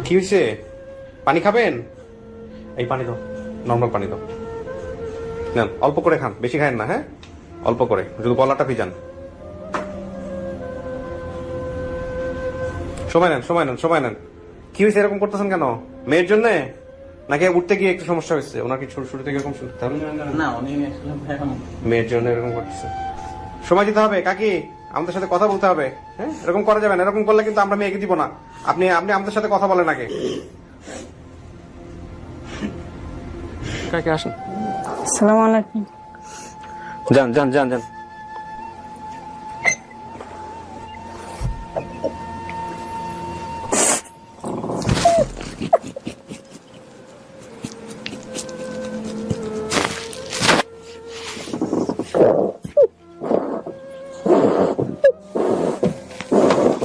কি হয়েছে? পানি খাবেন? এই পানি দাও, নর্মাল পানি দাও। নেন, অল্প করে খান, বেশি খায়েন না। হ্যাঁ, অল্প করে, শুধু গলাটা ভিজান। সময় নেন, সময় নেন, সময় নেন। কি হয়েছে এরকম করতেছেন কেন? মেয়ের জন্য নাকি উঠতে গিয়ে একটু সমস্যা হয়েছে? ওনার কি শুরু থেকে এরকম শুনতে হবে? না, উনি মেয়ের জন্য এরকম করতেছে। সময় দিতে হবে কাকি, আমাদের সাথে কথা বলতে হবে। হ্যাঁ, এরকম করা যাবে না। এরকম করলে কিন্তু আমরা মেয়েকে দিব না। আপনি আপনি আমাদের সাথে কথা বলেন আগে। কাকি আসেন। আসসালামু আলাইকুম। যান যান যান যান।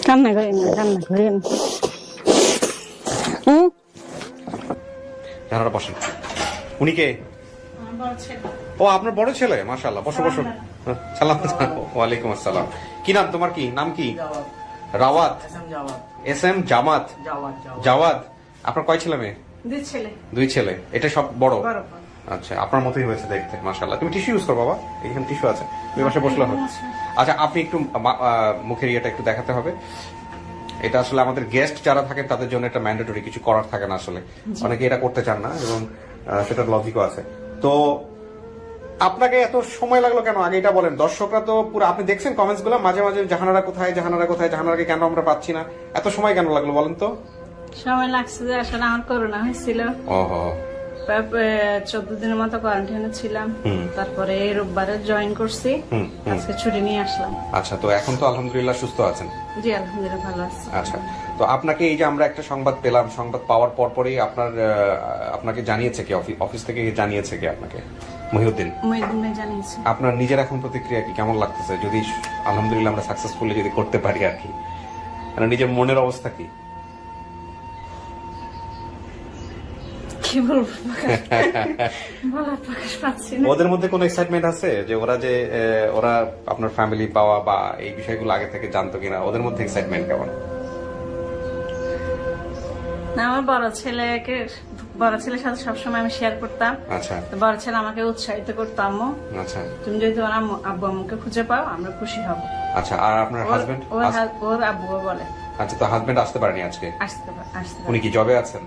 কান্না করেন না, কান্না করেন। জানারা বসেন। উনি কে? ও, আপনার বড় ছেলে। মাশাআল্লাহ, বসো বসো। সালাম। ওয়ালাইকুম আসসালাম। কি নাম তোমার? কি নাম? কি? রাওয়াত। এস এম জামাত। জাওয়াদ। আপনার কয় ছেলে মেয়ে? দুই ছেলে। এটা সব বড়? আচ্ছা, আপনার মতোই হয়েছে দেখতে। মাশাআল্লাহ। তুমি টিস্যু ইউজ করো বাবা, এখানে টিস্যু আছে, তুমি পাশে বসলে হবে। আচ্ছা, আপনি একটু মুখের ইয়েটা একটু দেখাতে হবে। এটা আসলে আমাদের গেস্ট যারা থাকেন তাদের জন্য একটা ম্যান্ডেটরি, কিছু করার থাকে না আসলে। অনেকে এটা করতে চান না এবং সেটার লজিকও আছে। তো আপনাকে এত সময় লাগলো কেন আগে এটা বলেন। দর্শকরা তো পুরো, আপনি দেখছেন কমেন্টস গুলো মাঝে মাঝে, জাহানারা কোথায়, জাহানারা কোথায়, জাহানারাকে কেন আমরা পাচ্ছি না। এত সময় কেন লাগলো বলেন তো? সময় লাগছে যে আসলে আমার করোনা হয়েছিল। ওহো। 14 দিনের মতো কোয়ারেন্টাইনে ছিলাম। তারপরে রোববারে জয়েন করছি, আজকে ছুটি নিয়ে আসলাম। আচ্ছা, তো এখন তো আলহামদুলিল্লাহ সুস্থ আছেন? জি আলহামদুলিল্লাহ ভালো আছি। আচ্ছা, তো আপনাকে এই যে আমরা একটা সংবাদ পেলাম, সংবাদ পাওয়ার পরপরই আপনাকে জানিয়েছে কি? অফিস থেকে জানিয়েছে কি আপনাকে? মহিউদ্দিন জানিয়েছে। আপনার নিজের এখন প্রতিক্রিয়া কি, কেমন লাগতেছে? যদি আলহামদুলিল্লাহ আমরা সাকসেসফুলি যদি করতে পারি আর কি, মানে নিজের মনের অবস্থা কি? কি বলবো, বলার প্রকাশ পাচ্ছি না। ওদের মধ্যে কোনো এক্সাইটমেন্ট আছে যে ওরা আপনার ফ্যামিলি পাওয়া বা এই বিষয়গুলো আগে থেকে জানতো কিনা? ওদের মধ্যে এক্সাইটমেন্ট কেমন? না, আমার বড় ছেলের সাথে সবসময় আমি শেয়ার করতাম। আচ্ছা, বড় ছেলে আমাকে উৎসাহিত করতাম, আচ্ছা তুমি যদি তোমার আব্বু আম্মুকে খুঁজে পাও আমরা খুশি হব। আচ্ছা, আর আপনার হাজবেন্ড? ওর আব্বুও বলে। আচ্ছা, তো হাজবেন্ড আসতে পারেনি আজকে? আসতে উনি কি জবে আছেন?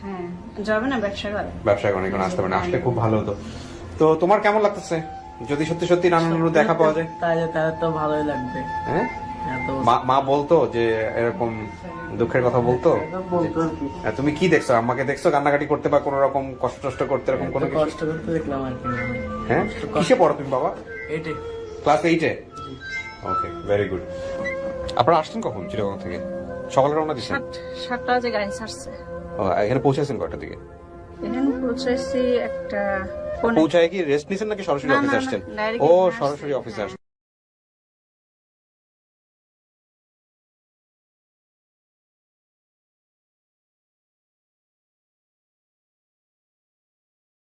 হ্যাঁ, জবে না, ব্যবসা করে। ব্যবসা করেন, এখন আসতে পারেন। আসলে খুব ভালো হতো। তো তোমার কেমন লাগতেছে যদি সত্যি সত্যি নানানুর দেখা পাওয়া যায়? তাহলে তো ভালোই লাগবে। হ্যাঁ, মা বলতো যে এরকম দুঃখের কথা বলতো? তুমি কি দেখছো? আমাকে দেখছো কান্নাকাটি করতে বা কোন রকম কষ্ট করতে? এরকম কোনো কষ্ট করতে দেখলাম আর কি। হ্যাঁ, কিসে পড়ো তুমি বাবা? 8-এ। ক্লাস 8-এ? ওকে, ভেরি গুড। আপনারা আসছেন কখন চিটাগং থেকে? সকালে রওনা দিচ্ছেন? 7টা বাজে গাড়ি ছাড়ছে। এখানে পৌঁছেছেন কয়টার দিকে? এখানে পৌঁছাইছি একটা। পৌঁছায় কি রেস্ট নিছেন নাকি সরাসরি অফিসে আসছেন? ও, সরাসরি অফিসে আসছেন।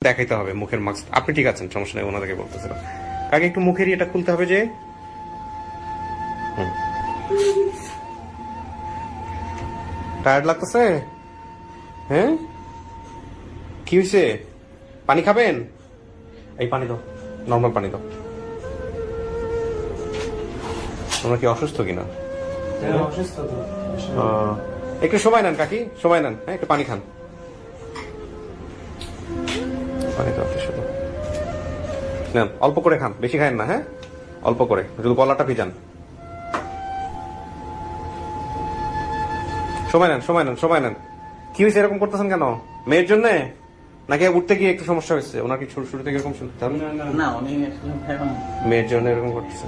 দেখাইতে হবে মুখের মাস্ক। আপনি ঠিক আছেন, সমস্যা নেই। ওনাদেরকে বলতেছিলাম আগে একটু মুখের ইয়েটা খুলতে হবে যে। টায়ার্ড লাগতেছে? হ্যাঁ, কি হয়েছে? পানি খাবেন? এই পানি দাও, নর্মাল পানি দাও। তোমরা কি অসুস্থ কিনা? একটু সময় নেন কাকি, সময় নেন। হ্যাঁ, একটু পানি খান। পানি দাও শুধু। নেন, অল্প করে খান, বেশি খায়েন না। হ্যাঁ, অল্প করে, শুধু গলাটা ভিজান। সময় নেন, সময় নেন, সময় নেন। কি হয়েছে এরকম করতেছেন কেন? মেয়ের জন্য নাকি উঠতে গিয়ে একটু সমস্যা হয়েছে? ওনার কি শুরু থেকে এরকম শুনতে হবে? না, উনি মেয়ের জন্য এরকম করতেছে।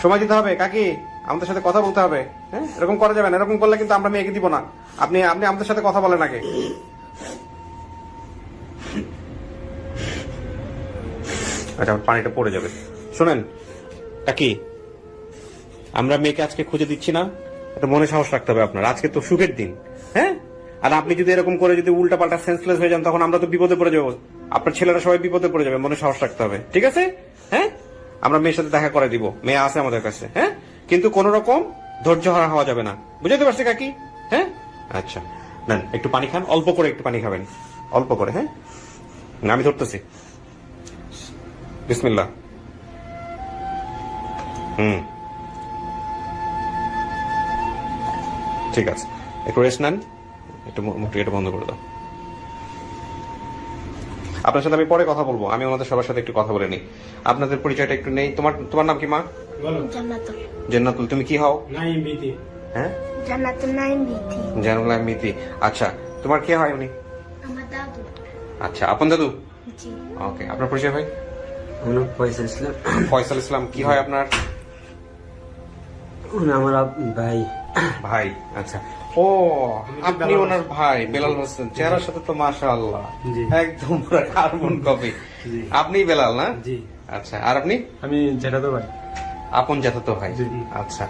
সময় দিতে হবে কাকি, আমাদের সাথে কথা বলতে হবে। হ্যাঁ, এরকম করা যাবে না। এরকম করলে কিন্তু আমরা মেয়েকে দিব না। আপনি আমাদের সাথে কথা বলেন আগে। আচ্ছা, পানিটা পড়ে যাবে। শোনেন কাকি, আমরা মেয়েকে আজকে খুঁজে দিচ্ছি না, এটা মনে সাহস রাখতে হবে আপনার। আজকে তো সুখের দিন। হ্যাঁ, আর আপনি যদি এরকম করে যদি উল্টা পাল্টা সেন্সলেস হয়ে যান, তখন আমরা তো বিপদে পড়ে যাবো। আপনার ছেলেরা সবাই বিপদে পড়ে যাবে। মনে সাহস রাখতে হবে, ঠিক আছে? হ্যাঁ, আমরা মেয়ের সাথে দেখা করে দিব। মেয়ে আছে আমাদের কাছে। হ্যাঁ, কিন্তু কোন রকম ধৈর্য হারা হওয়া যাবে না। বুঝতে পারছি কাকি? হ্যাঁ, আচ্ছা। নেন একটু পানি খান, অল্প করে একটু পানি খাবেন, অল্প করে। হ্যাঁ, আমি ধরতেছি। বিসমিল্লাহ। ঠিক আছে, একটু রেস্ট নেন, একটু মুখটা এটা বন্ধ করে দাও। আপনার সাথে আমি পরে কথা বলবো, আমি ওনাদের সবার সাথে একটু কথা বলে নিই। আপনাদের পরিচয়টা একটু নেই। তোমার নাম কি মা? জান্নাতুল। জান্নাতুল। তুমি কি হও? নাইম বিতি। হ্যাঁ, জান্নাতুল নাইম বিথি। জানুল মিতি। আচ্ছা, তোমার কে হয় উনি? আমার দাদু। আচ্ছা, আপন দাদু। জি। ওকে, আপনার পরিচয় ভাই? উনি ফয়সাল ইসলাম। ফয়সাল ইসলাম। কি হয় আপনার? উনি আমার ভাই। ভাই। আচ্ছা, ও আপনি ওনার ভাই বেলাল হোসেন। চেহারার সাথে তো মাশাআল্লাহ জি। একদম পুরো কার্বন কপি। জি। আপনি বেলাল না? জি। আচ্ছা, আর আপনি? আমি জেঠাতো ভাই। আপন জ্যাঠাতো ভাই। জি। আচ্ছা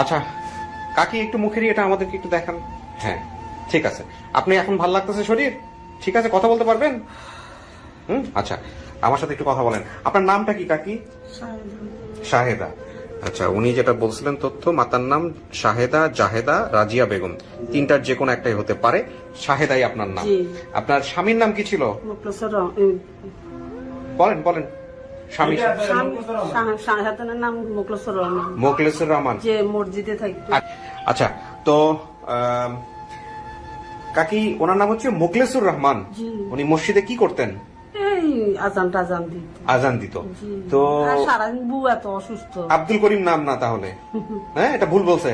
আচ্ছা, কাকি একটু মুখের এটা আমাদেরকে একটু দেখান। হ্যাঁ, ঠিক আছে। আপনি এখন ভাল লাগতেছে শরীর? ঠিক আছে, কথা বলতে পারবেন? আচ্ছা, আমার সাথে একটু কথা বলেন। আপনার নামটা কি কাকি? শাহেদা। আচ্ছা, উনি যেটা বলছিলেন তথ্য, মাতার নাম শাহেদা, জাহেদা, রাজিয়া বেগম, তিনটার যে কোনো একটাই হতে পারে। শাহেদাই আপনার নাম। জি। আপনার স্বামীর নাম কি ছিল? বলেন বলেন। স্বামী শাহাদাতের নাম মোখলেসুর রহমান, মোখলেসুর রহমান, যে মসজিদে থাকতো। আচ্ছা, তো কাকি ওনার নাম হচ্ছে মোখলেসুর রহমান। জি। উনি মসজিদে কি করতেন? এই আজান টাজান দিত। আজান দিত। জি। তো আর সারাদিন বউ এত অসুস্থ। আব্দুল করিম নাম না তাহলে? হ্যাঁ, এটা ভুল বলছে।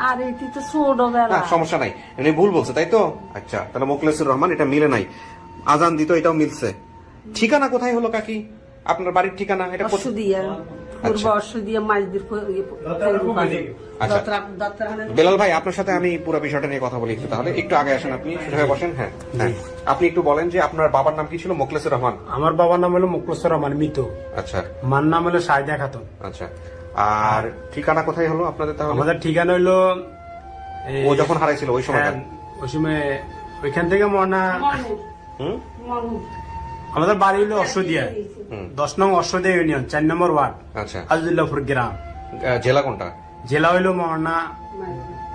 আর এটি তো ছোটবেলা। না, সমস্যা নাই, এমনি ভুল বলছে তাই তো। আচ্ছা, তাহলে মোখলেসুর রহমান, এটা মিলে নাই। আজান দিত, এটাও মিলছে। ঠিকানা কোথায় হলো কাকি? আপনার বাড়ির ঠিকানা এটা কোথায়? অসুদিয়া, পূর্ব অসুদিয়া মাঝদির। আচ্ছা, বেলাল ভাই, আপনার সাথে আমি পুরো বিষয়টা নিয়ে কথা বলি একটু। তাহলে একটু আগে আসেন, আপনি সোজা হয়ে বসেন। হ্যাঁ হ্যাঁ, আপনি একটু বলেন যে আপনার বাবার নাম কি ছিল? মোখলেসুর রহমান। আমার বাবার নাম হলো মুখলেসুর রহমান মিত। আচ্ছা। মার নাম হলো সাইদা খাতুন। আচ্ছা, আর ঠিকানা কোথায় হলো আপনাদের তাহলে? আমাদের ঠিকানা হইলো ও যখন হারাইছিল ওই সময়? ওই সময় ওইখান থেকে মনা হুম, আমাদের বাড়ি হলো অশ্বদিয়া, 10 নং অশ্বদিয়া ইউনিয়ন, 4 নম্বর ওয়ার্ড, আচ্ছা। আজদুল্লাহপুর গ্রাম। জেলা কোনটা? জেলা হইলো মনা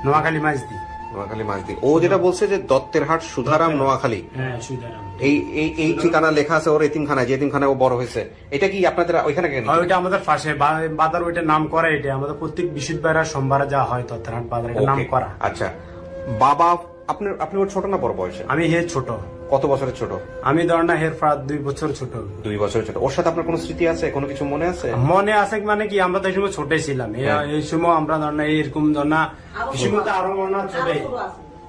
নোয়াখালী মাঝদি। নোয়াখালী মাঝদি। ও যেটা বলছে যে দত্তের হাট, সুধারাম, নোয়াখালী, হ্যাঁ সুদারাম। এই এই এই ঠিকানা লেখা আছে ওর এতিমখানায়, যে এতিমখানায় ও বড় হয়েছে। এটা কি আপনাদের ওইখানে কেন? ওইটা আমাদের পাশে বাজার, ওইটা নাম করা। এটা আমাদের প্রত্যেক বৃহস্পতিবার সোমবার যা হয় দত্তেরহাট বাজার, এটা নাম ওকে, করা। আচ্ছা। বাবা আপনি ওর ছোট না বড় বয়সে? আমি হে ছোট। কত বছরের ছোট? আমি ধর না হের প্রায় 2 বছর ছোট। 2 বছরের ছোট। ওর সাথে আপনার কোনো স্মৃতি আছে, কোনো কিছু মনে আছে? মনে আছে মানে কি, আমরা তো এই সময় ছোটই ছিলাম। এই সময় আমরা ধর না এরকম ধর না, এই সময় তো আরো মনে হয় ছোটই।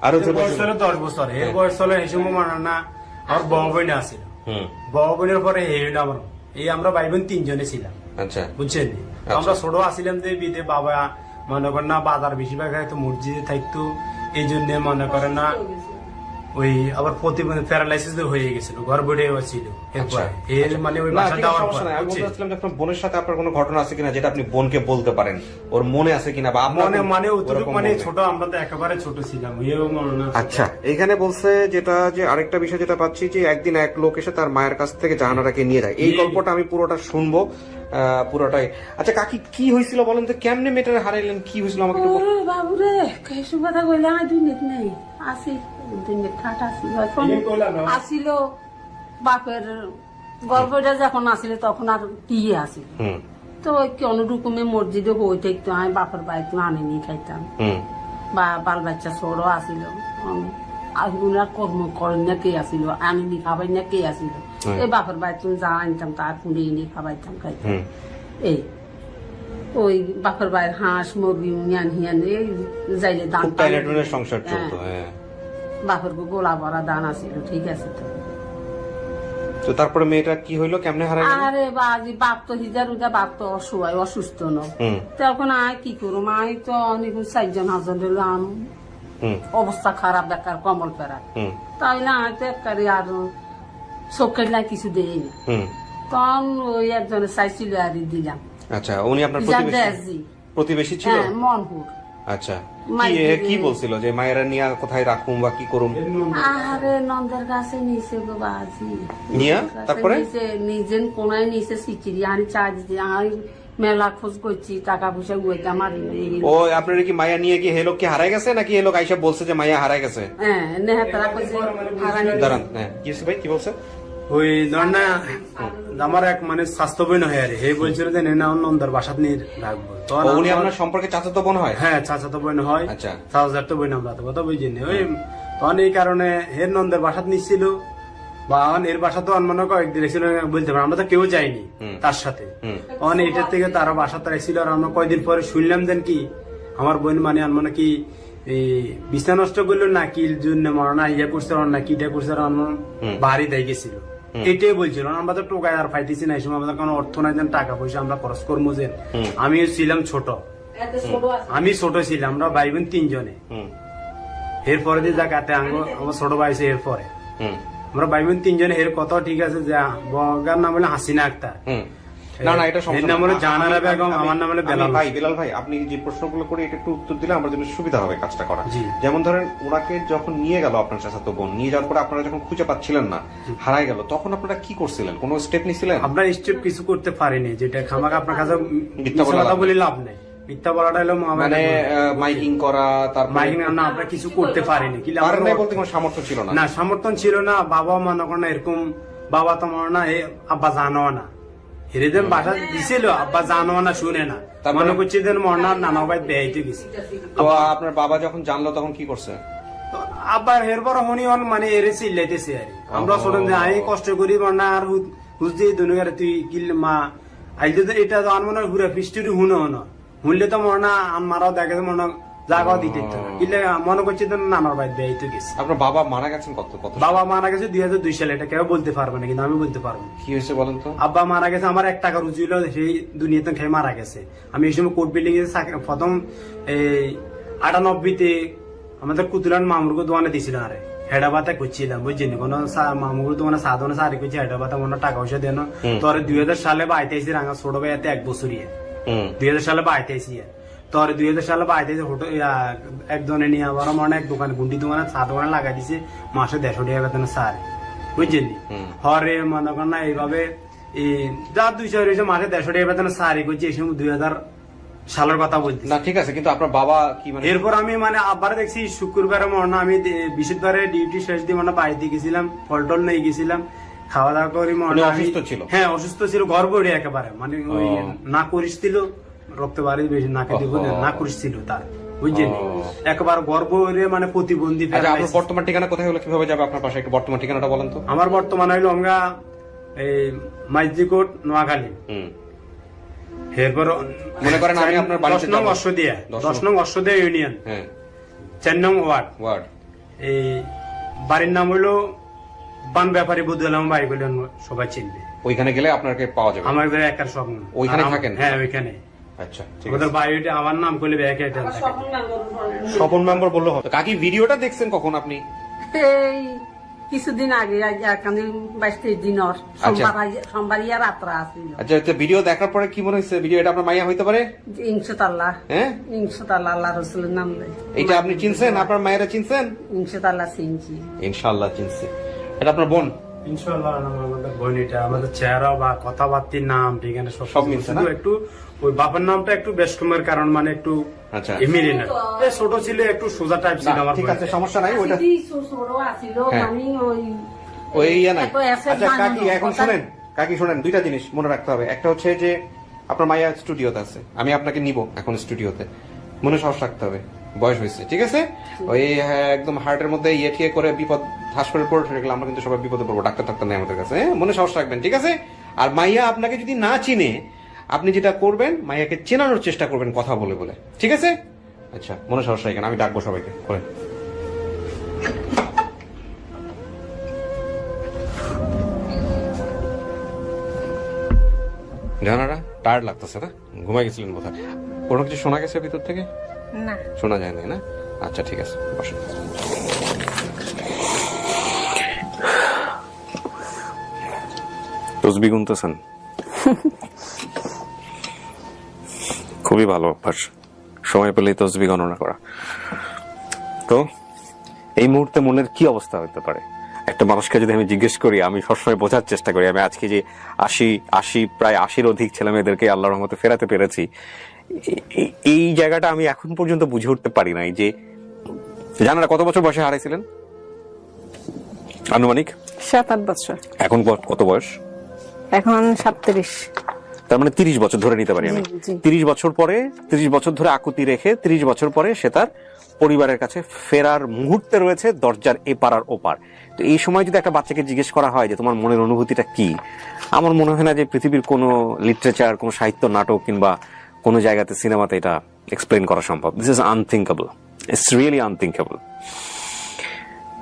আরো এর ছোট বয়স ছিল? হলো 10 বছর। এর বয়স হলো এই সময় মনে হয় না আমার বড় বোন আছিল। বড় বোনের পরে এই আমার, এই আমরা ভাই বোন 3 জনে ছিলাম। আচ্ছা, বুঝছেন? তো আমরা ছোট আসছিলাম যে বিদে বাবা মনে করেন না বাজার বেশিরভাগ হয়তো মসজিদে থাকতো, এই জন্য মনে করেন না ওই আবার প্রতিবন্ধী প্যারালাইসিস হয়ে গেছিল, ঘর বেড়ে ছিল। আচ্ছা, এর মানে ওই না, বাসা ঠিক আছে, যাওয়ার সমস্যা পর নাই। আমি বলতে বুঝছেন? চাচ্ছিলাম যে আপনার বোনের সাথে আপনার কোনো ঘটনা আছে কিনা, যেটা আপনি বোনকে বলতে পারেন, ওর মনে আছে কিনা, বা আপনার মানে অতটুকু ওরকম মানে মনে? ছোট, আমরা তো একেবারে ছোট ছিলাম। এও মনে না। আচ্ছা, এখানে বলছে যেটা, যে আরেকটা বিষয় যেটা পাচ্ছি, যে একদিন এক লোক এসে তার মায়ের কাছ থেকে জাহানারাকে নিয়ে যায়। এই গল্পটা আমি পুরোটা শুনবো, পুরোটাই। আচ্ছা কাকি, কি হয়েছিল বলেন তো? কেমনে মেয়েটারে হারাইলেন? কি হয়েছিল আমাকে একটু বলুন। ওরে বাবুরে, কেসু কথা কইলে আমি দুনিয়াত নেই আসি, দুনিয়াত ঠাট আসি আসিল। বাপের গল্পটা যখন আসিল তখন আর কি আসিল, হুম তো ওই কোন রকমে মসজিদে বই থাকতো, আমি বাপের বাড়িতে আনি নিয়ে খাইতাম। হুম বা বাল বাচ্চা ছোড়ো আসিল, উনার কর্ম করেন না কে আসিল, আনি নি খাবাই না কে আসিল। এই বাপের বাড়িতে যা আনতাম তার পুড়ে এনে খাবাইতাম, খাইতাম। হুম এই ওই বাপের বাইরে হাঁস মুরগি হিয়ান হিয়ান এই যাইলে দান খুব টাইনাটুনের সংসার চলতো। হ্যাঁ, বাপের গোলা ভরা দান আছিল, ঠিক আছে। তো তারপরে মেয়েটা কি হইলো, কেমনে হারাইলেন? আরে বাজি, বাপ তো হিজার উজা, বাপ তো অসহায় অসুস্থ ন, হুম তখন আয় কি করুম, আয় তো অনেক 4জন হাজবেন্ড হলাম, হুম অবস্থা খারাপ, বেকার কমল ফেরা। হুম তাইলে আয় তো একবারে আর চোখের লাই কিছু দেই না। হুম তখন ওই একজনে চাইছিল আর দিলাম। আচ্ছা, উনি আপনার হিজার প্রতিবেশী? দেশজি, প্রতিবেশী ছিল? হ্যাঁ, মনপুর। আচ্ছা, মাইকে কি দিয়ে- বলছিল যে মায়েরা নিয়ে কোথায় রাখুম বা কি করুম? আরে নন্দের কাছে নিচে গো বাজি, নিয়া? তারপরে? নিজেন কোনায় নিচে সিচিরি আনি চা দিতে, আমি মেলা খোঁজ করছি, টাকা পয়সা গুইতে মারি ও আপনার কি মায়া নিয়ে গিয়ে হে লোক কি হারাই গেছে নাকি এ লোক আইসা বলছে যে মায়া হারাই গেছে? হ্যাঁ, নেহাতারা কইছে হারানি। দাঁড়ান, হ্যাঁ কি হয়েছে ভাই, কি বলছে? ওই ধর না আমার এক মানে স্বাস্থ্য বোন হয় আর হে বলছিল যে নেনা নন্দর বাসাত নিয়ে রাখবো। ও, উনি আপনার সম্পর্কে চাচাতো বোন হয়? হ্যাঁ, চাচাতো বোন হয়। আচ্ছা। চাচাতো বোন আমরা তো কথা বুঝিনি। ওই তখন এই কারণে হের নন্দের বাসাত নিচ্ছিল বা এর বাসা তো মনে কয়েকদিন ছিল বলতে পারি, আমরা তো কেউ যাইনি তার সাথে। তখন এটার থেকে তারা বাসাতে রেছিল আর আমরা কয়েকদিন পরে শুনলাম দেন কি আমার বোন মানে মানে কি বিছনা নষ্ট করলো না কি জন্য মরনা ইয়ে করছে না কিটা করছে বাড়ি দেয় গেছিল, এটাই বলছিল। আমরা তো টোকায় আর পাইতেছি না, এই সময় আমাদের কোনো অর্থ নাই, টাকা পয়সা আমরা খরচ করবো যে। আমি ছিলাম ছোট, আমি ছোট ছিলাম, আমরা ভাই বোন 3 জনে। এরপরে যে জায়গাতে আমার ছোট ভাই আছে, এরপরে আমরা ভাই বোন 3 জনে। এর কথা ঠিক আছে যে বগার নাম হলো হাসিনা আক্তার, না না, এটা এর নাম হলো জাহানারা বেগম, আমার নাম হলো বেলাল ভাই। বেলাল ভাই, আপনি যে প্রশ্নগুলো করে এটা একটু উত্তর দিলে আমার জন্য সুবিধা হবে কাজটা করা। জি। যেমন ধরেন ওনাকে যখন নিয়ে গেল আপনার চাচাতো বোন, নিয়ে যাওয়ার পরে আপনারা যখন খুঁজে পাচ্ছিলেন না, হারাই গেল, তখন আপনারা কি করছিলেন? কোনো স্টেপ নিছিলেন? আমরা স্টেপ কিছু করতে পারিনি, যেটা খামাকে আপনার কাছে মিথ্যা বলা কথা বলে লাভ নেই। মিথ্যা বলাটা হলো মানে মাইকিং করা, তারপর মাইকিং না, আমরা কিছু করতে পারিনি। কি পারেন নাই বলতে কোনো সামর্থ্য ছিল না? না, সমর্থন ছিল না। বাবা মনে করেন এরকম, বাবা তো মনে না আব্বা জানো না, হেরেদেন বাসা দিছিল, আব্বা জানো না, শুনে না, মনে করছি দেন মরনার নানা ভাই বেয়াইতে গেছে। তো আপনার বাবা যখন জানলো তখন কি করছে? আব্বার হেরবার হনি হন মানে এরে চিল্লাইতেছে আর আমরা ছোট আই কষ্ট করি মরনা আর হুজ দিয়ে দুনিয়ার তুই কিল মা আইলে তো এটা তো আনমনে ঘুরে ফিস্টুরি হুনো হনো হুনলে তো মরনা মারাও দেখে মনে জাগাও দিতে কিলে মনে করছি তো নানার ভাই বেয়াইতে গেছে। আপনার বাবা মারা গেছেন কত? বাবা মারা গেছে 2002 সালে, এটা কেউ বলতে পারবে না, কিন্তু আমি বলতে পারবো। কি হয়েছে বলেন তো? আব্বা মারা গেছে, আমার 1 টাকা রুজি হলো, সেই দুনিয়াতে খেয়ে মারা গেছে। আমি এই সময় কোর্ট বিল্ডিং এ প্রথম এই 98-তে আমাদের কুতুলান মামুরকে দোকানে দিছিল আরে হেডাবাতে করছিলাম, বুঝছিনি কোন মামুর দোকানে সাধনে সারি করছি হেডাবাতে মনে টাকা পয়সা দেন। তোর 2000 সালে বাইতেছি রাঙা ছোট ভাই 1 বছরই 2000 সালে বাইতেছি। তোর 2000 সালে বাইতেছি ফটো একজনে নিয়ে আবার মনে এক দোকানে গুন্ডি দোকানে চা দোকানে লাগাই দিছে, মাসে 150 টাকা বেতন সারে, বুঝছিনি। হরে মনে কর না এইভাবে যা 200 হয়েছে মাসে 150 টাকা বেতন সারি করছি। এই সময় 2000 সালের কথা বলছি না, ঠিক আছে, কিন্তু আপনার বাবা কি মানে? এরপর আমি মানে আবার দেখছি শুক্রবারে মনে আমি বৃহস্পতিবারে ডিউটি শেষ দিয়ে মানে বাড়িতে গেছিলাম, ফল টল নিয়ে গেছিলাম, খাওয়া দাওয়া করি মনে অসুস্থ ছিল? হ্যাঁ, অসুস্থ ছিল, গর্ভবতী একেবারে, মানে ওই না করিছিল, রক্ত বাড়ি বেশি নাকে দিব না করিছিল তার, বুঝছেন, একেবারে গর্ভবতী মানে প্রতিবন্ধী। আপনার বর্তমান ঠিকানা কোথায় হলো, কিভাবে যাবে আপনার পাশে? একটু বর্তমান ঠিকানাটা বলেন তো। আমার বর্তমান হইলো আমরা এই মাইজিকোট নোয়াখালী। এরপর মনে করেন আমি আপনার বাড়িতে 10 নং অশ্বদিয়া ইউনিয়ন, 4 নং ওয়ার্ড। এই বাড়ির নাম হলো বান ব্যাপারী বুদ্ধলাম ভাই বলে সবাই চিনবে। ওইখানে গেলে আপনাকে পাওয়া যাবে? আমার একার স্বপ্ন। ওইখানে থাকেন? হ্যাঁ, ওইখানে। আচ্ছা, ওদের বাড়িটা আমার নাম করলে ব্যাকে এটা স্বপন মেম্বার বললো হবে। কাকি ভিডিওটা দেখছেন কখন আপনি? এই কিছুদিন আগে 22-23 দিন সোমবার রাত্রা আসছিল। আচ্ছা, ভিডিও দেখার পরে কি মনে হয়েছে? ভিডিও এটা আপনার মাইয়া হইতে পারে? ইনশাআল্লাহ। হ্যাঁ, ইনশাআল্লাহ, আল্লাহ রাসূলের নাম দেয়। এটা আপনি চিনছেন? আপনার মায়েরা চিনছেন? ইনশাআল্লাহ চিনছি। ইনশাআল্লাহ চিনছি। এটা আপনার বোন? ইনশাআল্লাহ আমাদের বোন। এটা আমাদের চেহারা বা কথাবার্তির নাম ঠিকানা সব মিলছে না, একটু ওই বাবার নামটা একটু বেশ কমের কারণ মানে একটু আচ্ছা মিলে না। ছোট ছিল, একটু সোজা টাইপ ছিল আমার। ঠিক আছে, সমস্যা নাই। ওইটা ওই ইয়া নাই। আচ্ছা কাকি, এখন শুনেন, কাকি শুনেন, 2টা জিনিস মনে রাখতে হবে। একটা হচ্ছে যে আপনার মাইয়া স্টুডিওতে আছে, আমি আপনাকে নিব এখন স্টুডিওতে, মনে সাহস রাখতে হবে, বয়স হয়েছে, ঠিক আছে? ওই একদম হার্টের মধ্যে ইয়ে ঠিয়ে করে বিপদ ঠাস করে পড়ে গেলে আমরা কিন্তু সবাই বিপদে পড়বো, ডাক্তার টাক্তার নেই আমাদের কাছে। মনে সাহস রাখবেন, ঠিক আছে? আর মাইয়া আপনাকে যদি না চিনে, আপনি যেটা করবেন, মাইয়াকে চেনানোর চেষ্টা করবেন কথা বলে বলে, ঠিক আছে? আচ্ছা, মনে সাহস রাখেন, আমি ডাকবো সবাইকে। করেন। জানারা টায়ার্ড লাগতেছে না? ঘুমাই গেছিলেন বোধহয়। কোনো কিছু শোনা গেছে ভিতর থেকে? না, শোনা যায় না? আচ্ছা, ঠিক আছে, বসেন। তসবি গুনতেছেন? খুবই ভালো অভ্যাস, সময় পেলেই তসবি গণনা করা। তো এই মুহূর্তে মনের কি অবস্থা হতে পারে? একটা মানুষকে যদি আমি জিজ্ঞেস করি, আমি সবসময় বোঝার চেষ্টা করি, আমি আজকে যে প্রায় 80-র অধিক ছেলে মেয়েদেরকে আল্লাহর রহমতে ফেরাতে পেরেছি, এই জায়গাটা আমি এখন পর্যন্ত বুঝে উঠতে পারি নাই যে জানারা কত বছর বয়সে হারাইছিলেন আনুমানিক? 7-8 বছর। এখন কত বয়স? এখন 37। তার মানে 30 বছর ধরে নিতে পারি আমি। 30 বছর পরে, 30 বছর ধরে আকুতি রেখে 30 বছর পরে সে তার পরিবারের কাছে ফেরার মুহূর্তে রয়েছে, দরজার এপার আর ওপার। তো এই সময় যদি একটা বাচ্চাকে জিজ্ঞেস করা হয় যে তোমার মনের অনুভূতিটা কি, আমার মনে হয় না যে পৃথিবীর কোনো লিটারেচার, কোনো সাহিত্য, নাটক কিংবা কোনো জায়গাতে, সিনেমাতে এটা এক্সপ্লেন করা সম্ভব। This is unthinkable, it's really unthinkable.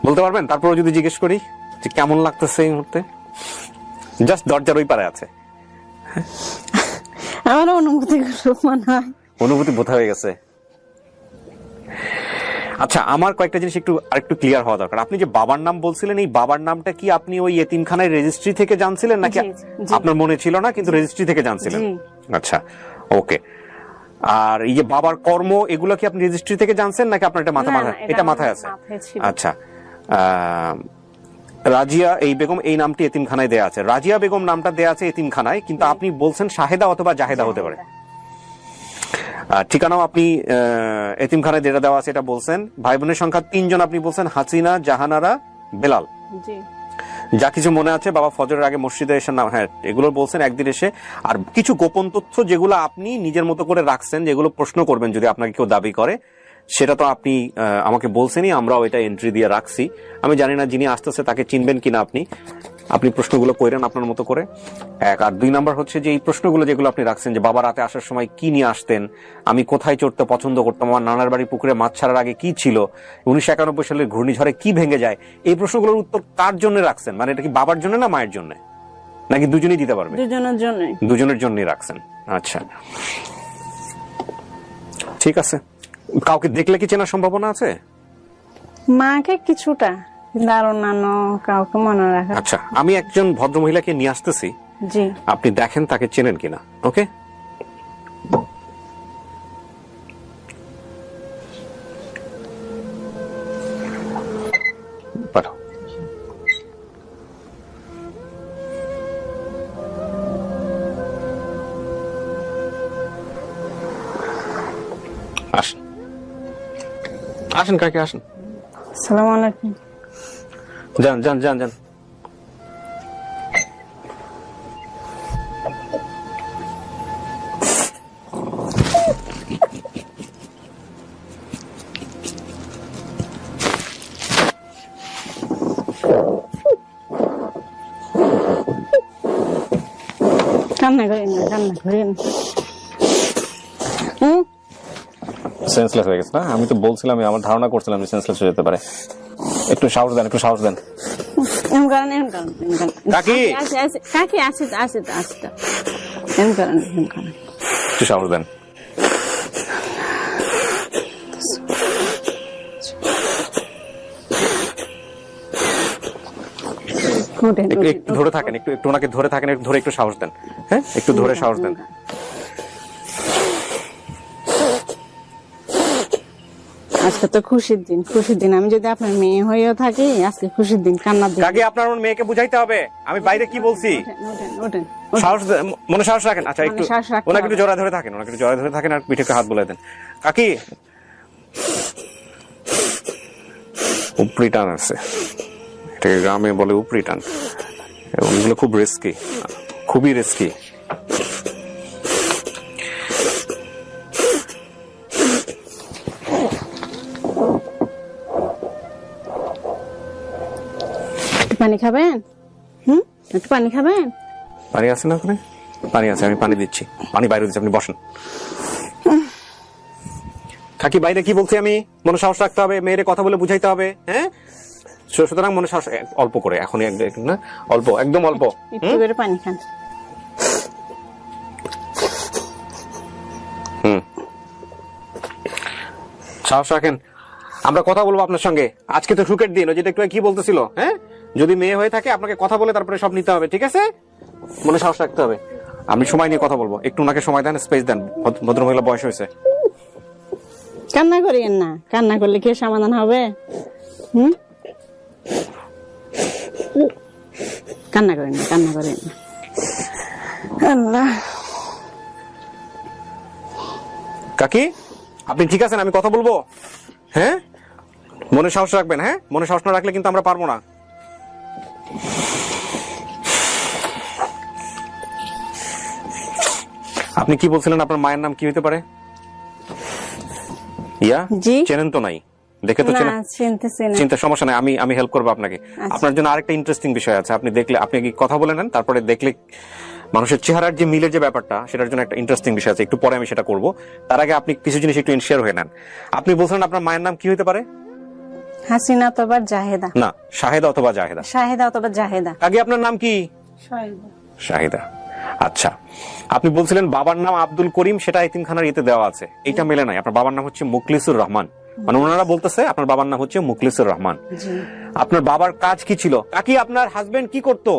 বলতে পারবেন তারপরে যদি জিজ্ঞেস করি যে কেমন লাগতেছে এই মুহূর্তে? জাস্ট দরজার ওই পারে আছে। আমার অনুভূতি মনে হয় অনুভূতি বোধ হয়ে গেছে। আচ্ছা, আমার কয়েকটা জিনিস আরেকটু ক্লিয়ার হওয়া দরকার। আপনি যে বাবার নাম বলছিলেন, এই বাবার নামটা কি আপনি ওই এতিমখানায় রেজিস্ট্রি থেকে জানছিলেন নাকি আপনার মনে ছিল না কিন্তু রেজিস্ট্রি থেকে জানছিলেন? আচ্ছা, ওকে। আর এই যে বাবার কর্ম, এগুলো কি আপনি রেজিস্ট্রি থেকে জানছেন নাকি আপনার এটা মাথায় আছে? আচ্ছা, রাজিয়া এই বেগম এই নামটি এতিমখানায় দেয়া আছে, রাজিয়া বেগম নামটা দেয়া আছে এতিমখানায়, কিন্তু আপনি বলছেন শাহেদা অথবা জাহেদা হতে পারে। ঠিকানাও আপনি এতিমখানায় যেটা দেওয়া আছে এটা বলছেন। ভাই বোনের সংখ্যা 3 জন আপনি বলছেন, হাসিনা, জাহানারা, বেলাল। যা কিছু মনে আছে, বাবা ফজরের আগে মসজিদে এসে নাম, হ্যাঁ এগুলো বলছেন একদিন এসে। আর কিছু গোপন তথ্য যেগুলো আপনি নিজের মতো করে রাখছেন, যেগুলো প্রশ্ন করবেন যদি আপনাকে কেউ দাবি করে, সেটা তো আপনি আমাকে বলছেনই, আমরাও এটা এন্ট্রি দিয়ে রাখছি। আমি জানি না যিনি আসতেছে তাকে চিনবেন কিনা আপনি প্রশ্নগুলো কইরেন আপনার মতো করে। 1 আর 2 নাম্বার হচ্ছে যে এই প্রশ্নগুলো যেগুলো আপনি রাখছেন, যে বাবা রাতে আসার সময় কি নিয়ে আসতেন, আমি কোথায় চড়তে পছন্দ করতাম, আমার নানার বাড়ি পুকুরে মাছ ছাড়ার আগে কি ছিল, 1991 সালের ঘূর্ণিঝড়ে কি ভেঙে যায়, এই প্রশ্নগুলোর উত্তর কার জন্য রাখছেন? মানে এটা কি বাবার জন্য না মায়ের জন্য, নাকি দুজনেই দিতে পারবে? দুজনের জন্যই রাখছেন। আচ্ছা, ঠিক আছে। কাউকে দেখলে কি চেনার সম্ভাবনা আছে? মাকে কিছুটা, আর অন্যান্য কাউকে মনে রাখা। আচ্ছা, আমি একজন ভদ্র মহিলাকে নিয়ে আসতেছি, জি, আপনি দেখেন তাকে চেনেন কিনা। ওকে, পাঠাও। আসেন আসেন কাকে, আসেন। আসসালামু আলাইকুম। যান যান যান যান। কান্না করেন না, কান্না করেন। সেন্সলেস হয়ে গেছে না? আমি তো বলছিলাম, আমার ধারণা করছিলাম যে সেন্সলেস হয়ে যেতে পারে। একটু সাহস দেন, একটু সাহস দেন। কাকি, কাকি আসে আসে আসে, একটু সাহস দেন। একটু ধরে থাকেন, একটু ওনাকে ধরে থাকেন, একটু ধরে একটু সাহস দেন। হ্যাঁ, একটু ধরে সাহস দেন। আজকে তো খুশির দিন, খুশির দিন। আমি যদি আপনার মেয়ে হয়েও থাকি, আজকে খুশির দিন, কান্নার দিন। কাকি, আপনার মেয়েকে বুঝাইতে হবে আমি বাইরে কি বলছি। সাহস, মনে সাহস রাখেন। আচ্ছা, একটু ওনাকে একটু জড়া ধরে থাকেন, ওনাকে একটু জড়া ধরে থাকেন আর পিঠে হাত বুলাই দেন। কাকি, উপরি টান আছে, এটাকে গ্রামে বলে উপরি টান। ওগুলো খুব রিস্কি, খুবই রিস্কি। পানি খাবেন? একটু পানি খাবেন? পানি আছে না ওখানে? পানি আছে, আমি পানি দিচ্ছি। পানি বাইরে দিচ্ছি, আপনি বসেন। কাকি, বাইরে কি বলছি আমি? মনে সাহস রাখতে হবে, মেয়েরে কথা বলে বুঝাইতে হবে। হ্যাঁ, সুতরাং মনে সাহস অল্প করে, এখন না, অল্প, একদম অল্প। একটু করে পানি খান। সাহস রাখেন, আমরা কথা বলবো আপনার সঙ্গে। আজকে তো সুখের দিন, ওই যেটা একটু কি বলতেছিল। হ্যাঁ, যদি মেয়ে হয়ে থাকে আপনাকে কথা বলে তারপরে সব নিতে হবে, ঠিক আছে? মনে সাহস রাখতে হবে। আমি সময় নিয়ে কথা বলবো, একটু ওনাকে সময় দেন, স্পেস দেন। ভদ্রমহিলা বয়স হয়েছে। কান্না করিয়েন না, কান্না করলে কি সমাধান হবে? কান্না করেন না, কান্না করেন না। আল্লাহ। কাকি আপনি ঠিক আছেন? আমি কথা বলবো? হ্যাঁ, মনে সাহস রাখবেন। হ্যাঁ, মনে সাহস না রাখলে কিন্তু আমরা পারবো না। আপনি কি বলছিলেন? আপনার মায়ের নাম কি হতে পারে? ইয়া জি। চেনেন তো নাই? দেখে তো না, চেনেন। চিনতেছি না। চিন্তা সমস্যা নাই, আমি হেল্প করবো আপনাকে। আপনার জন্য আরেকটা ইন্টারেস্টিং বিষয় আছে। আপনি দেখলে, আপনি কি কথা বলে নেন, তারপরে দেখলে মানুষের চেহারার যে মিলের যে ব্যাপারটা, সেটার জন্য একটা ইন্টারেস্টিং বিষয় আছে। একটু পরে আমি সেটা করব। তার আগে আপনি কিছু জিনিস একটু শেয়ার হয়ে নেন। আপনি বলছেন আপনার মায়ের নাম কি হতে পারে? হাসিনা অথবা জাহেদা। না, শাহেদা অথবা জাহেদা। শাহেদা অথবা জাহেদা। আগে আপনার নাম কি? শাহিদা। শাহিদা। আচ্ছা, আপনি বলছিলেন বাবার নাম আব্দুল করিম, সেটা এতিমখানার ইয়েতে দেওয়া আছে। এটা মেলে নাই। আপনার বাবার নাম হচ্ছে মুখলিসুর রহমান। মানে ওনারা বলতেছে আপনার বাবার নাম হচ্ছে মুখলিসুর রহমান। আপনার বাবার কাজ কি ছিল? কাকি আপনার হাজবেন্ড কি করতো?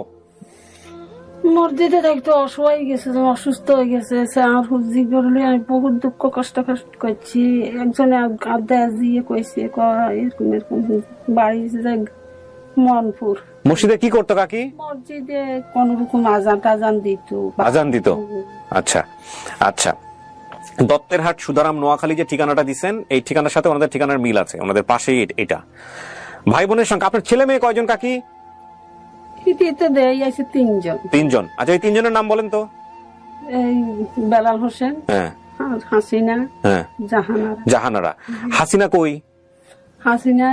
মসজিদে থাকতে অসহায় গেছে, অসুস্থ হয়ে গেছে। আমার হুজি করলে আমি বহুত দুঃখ কষ্ট করছি। একজনে আড্ডা দিয়ে কইছে এরকম এরকম বাড়ি মনপুর। মসজিদে কি করতো কাকি? মসজিদে কোন রকম আজান টাজান দিত। আজান দিত। আচ্ছা আচ্ছা, দত্তের হাট সুধারাম নোয়াখালী যে ঠিকানাটা দিচ্ছেন, এই ঠিকানার সাথে ওনাদের ঠিকানার মিল আছে। ওনাদের পাশেই এটা। ভাই বোনের সংখ্যা, আপনার ছেলে মেয়ে কয়জন কাকি? এতে দেয় আছে 3 জন। 3 জন। আচ্ছা, এই 3 জনের নাম বলেন তো। এই বেলাল হোসেন, হ্যাঁ, হাসিনা, হ্যাঁ, জাহানারা। জাহানারা। হাসিনা কই? হাসিনা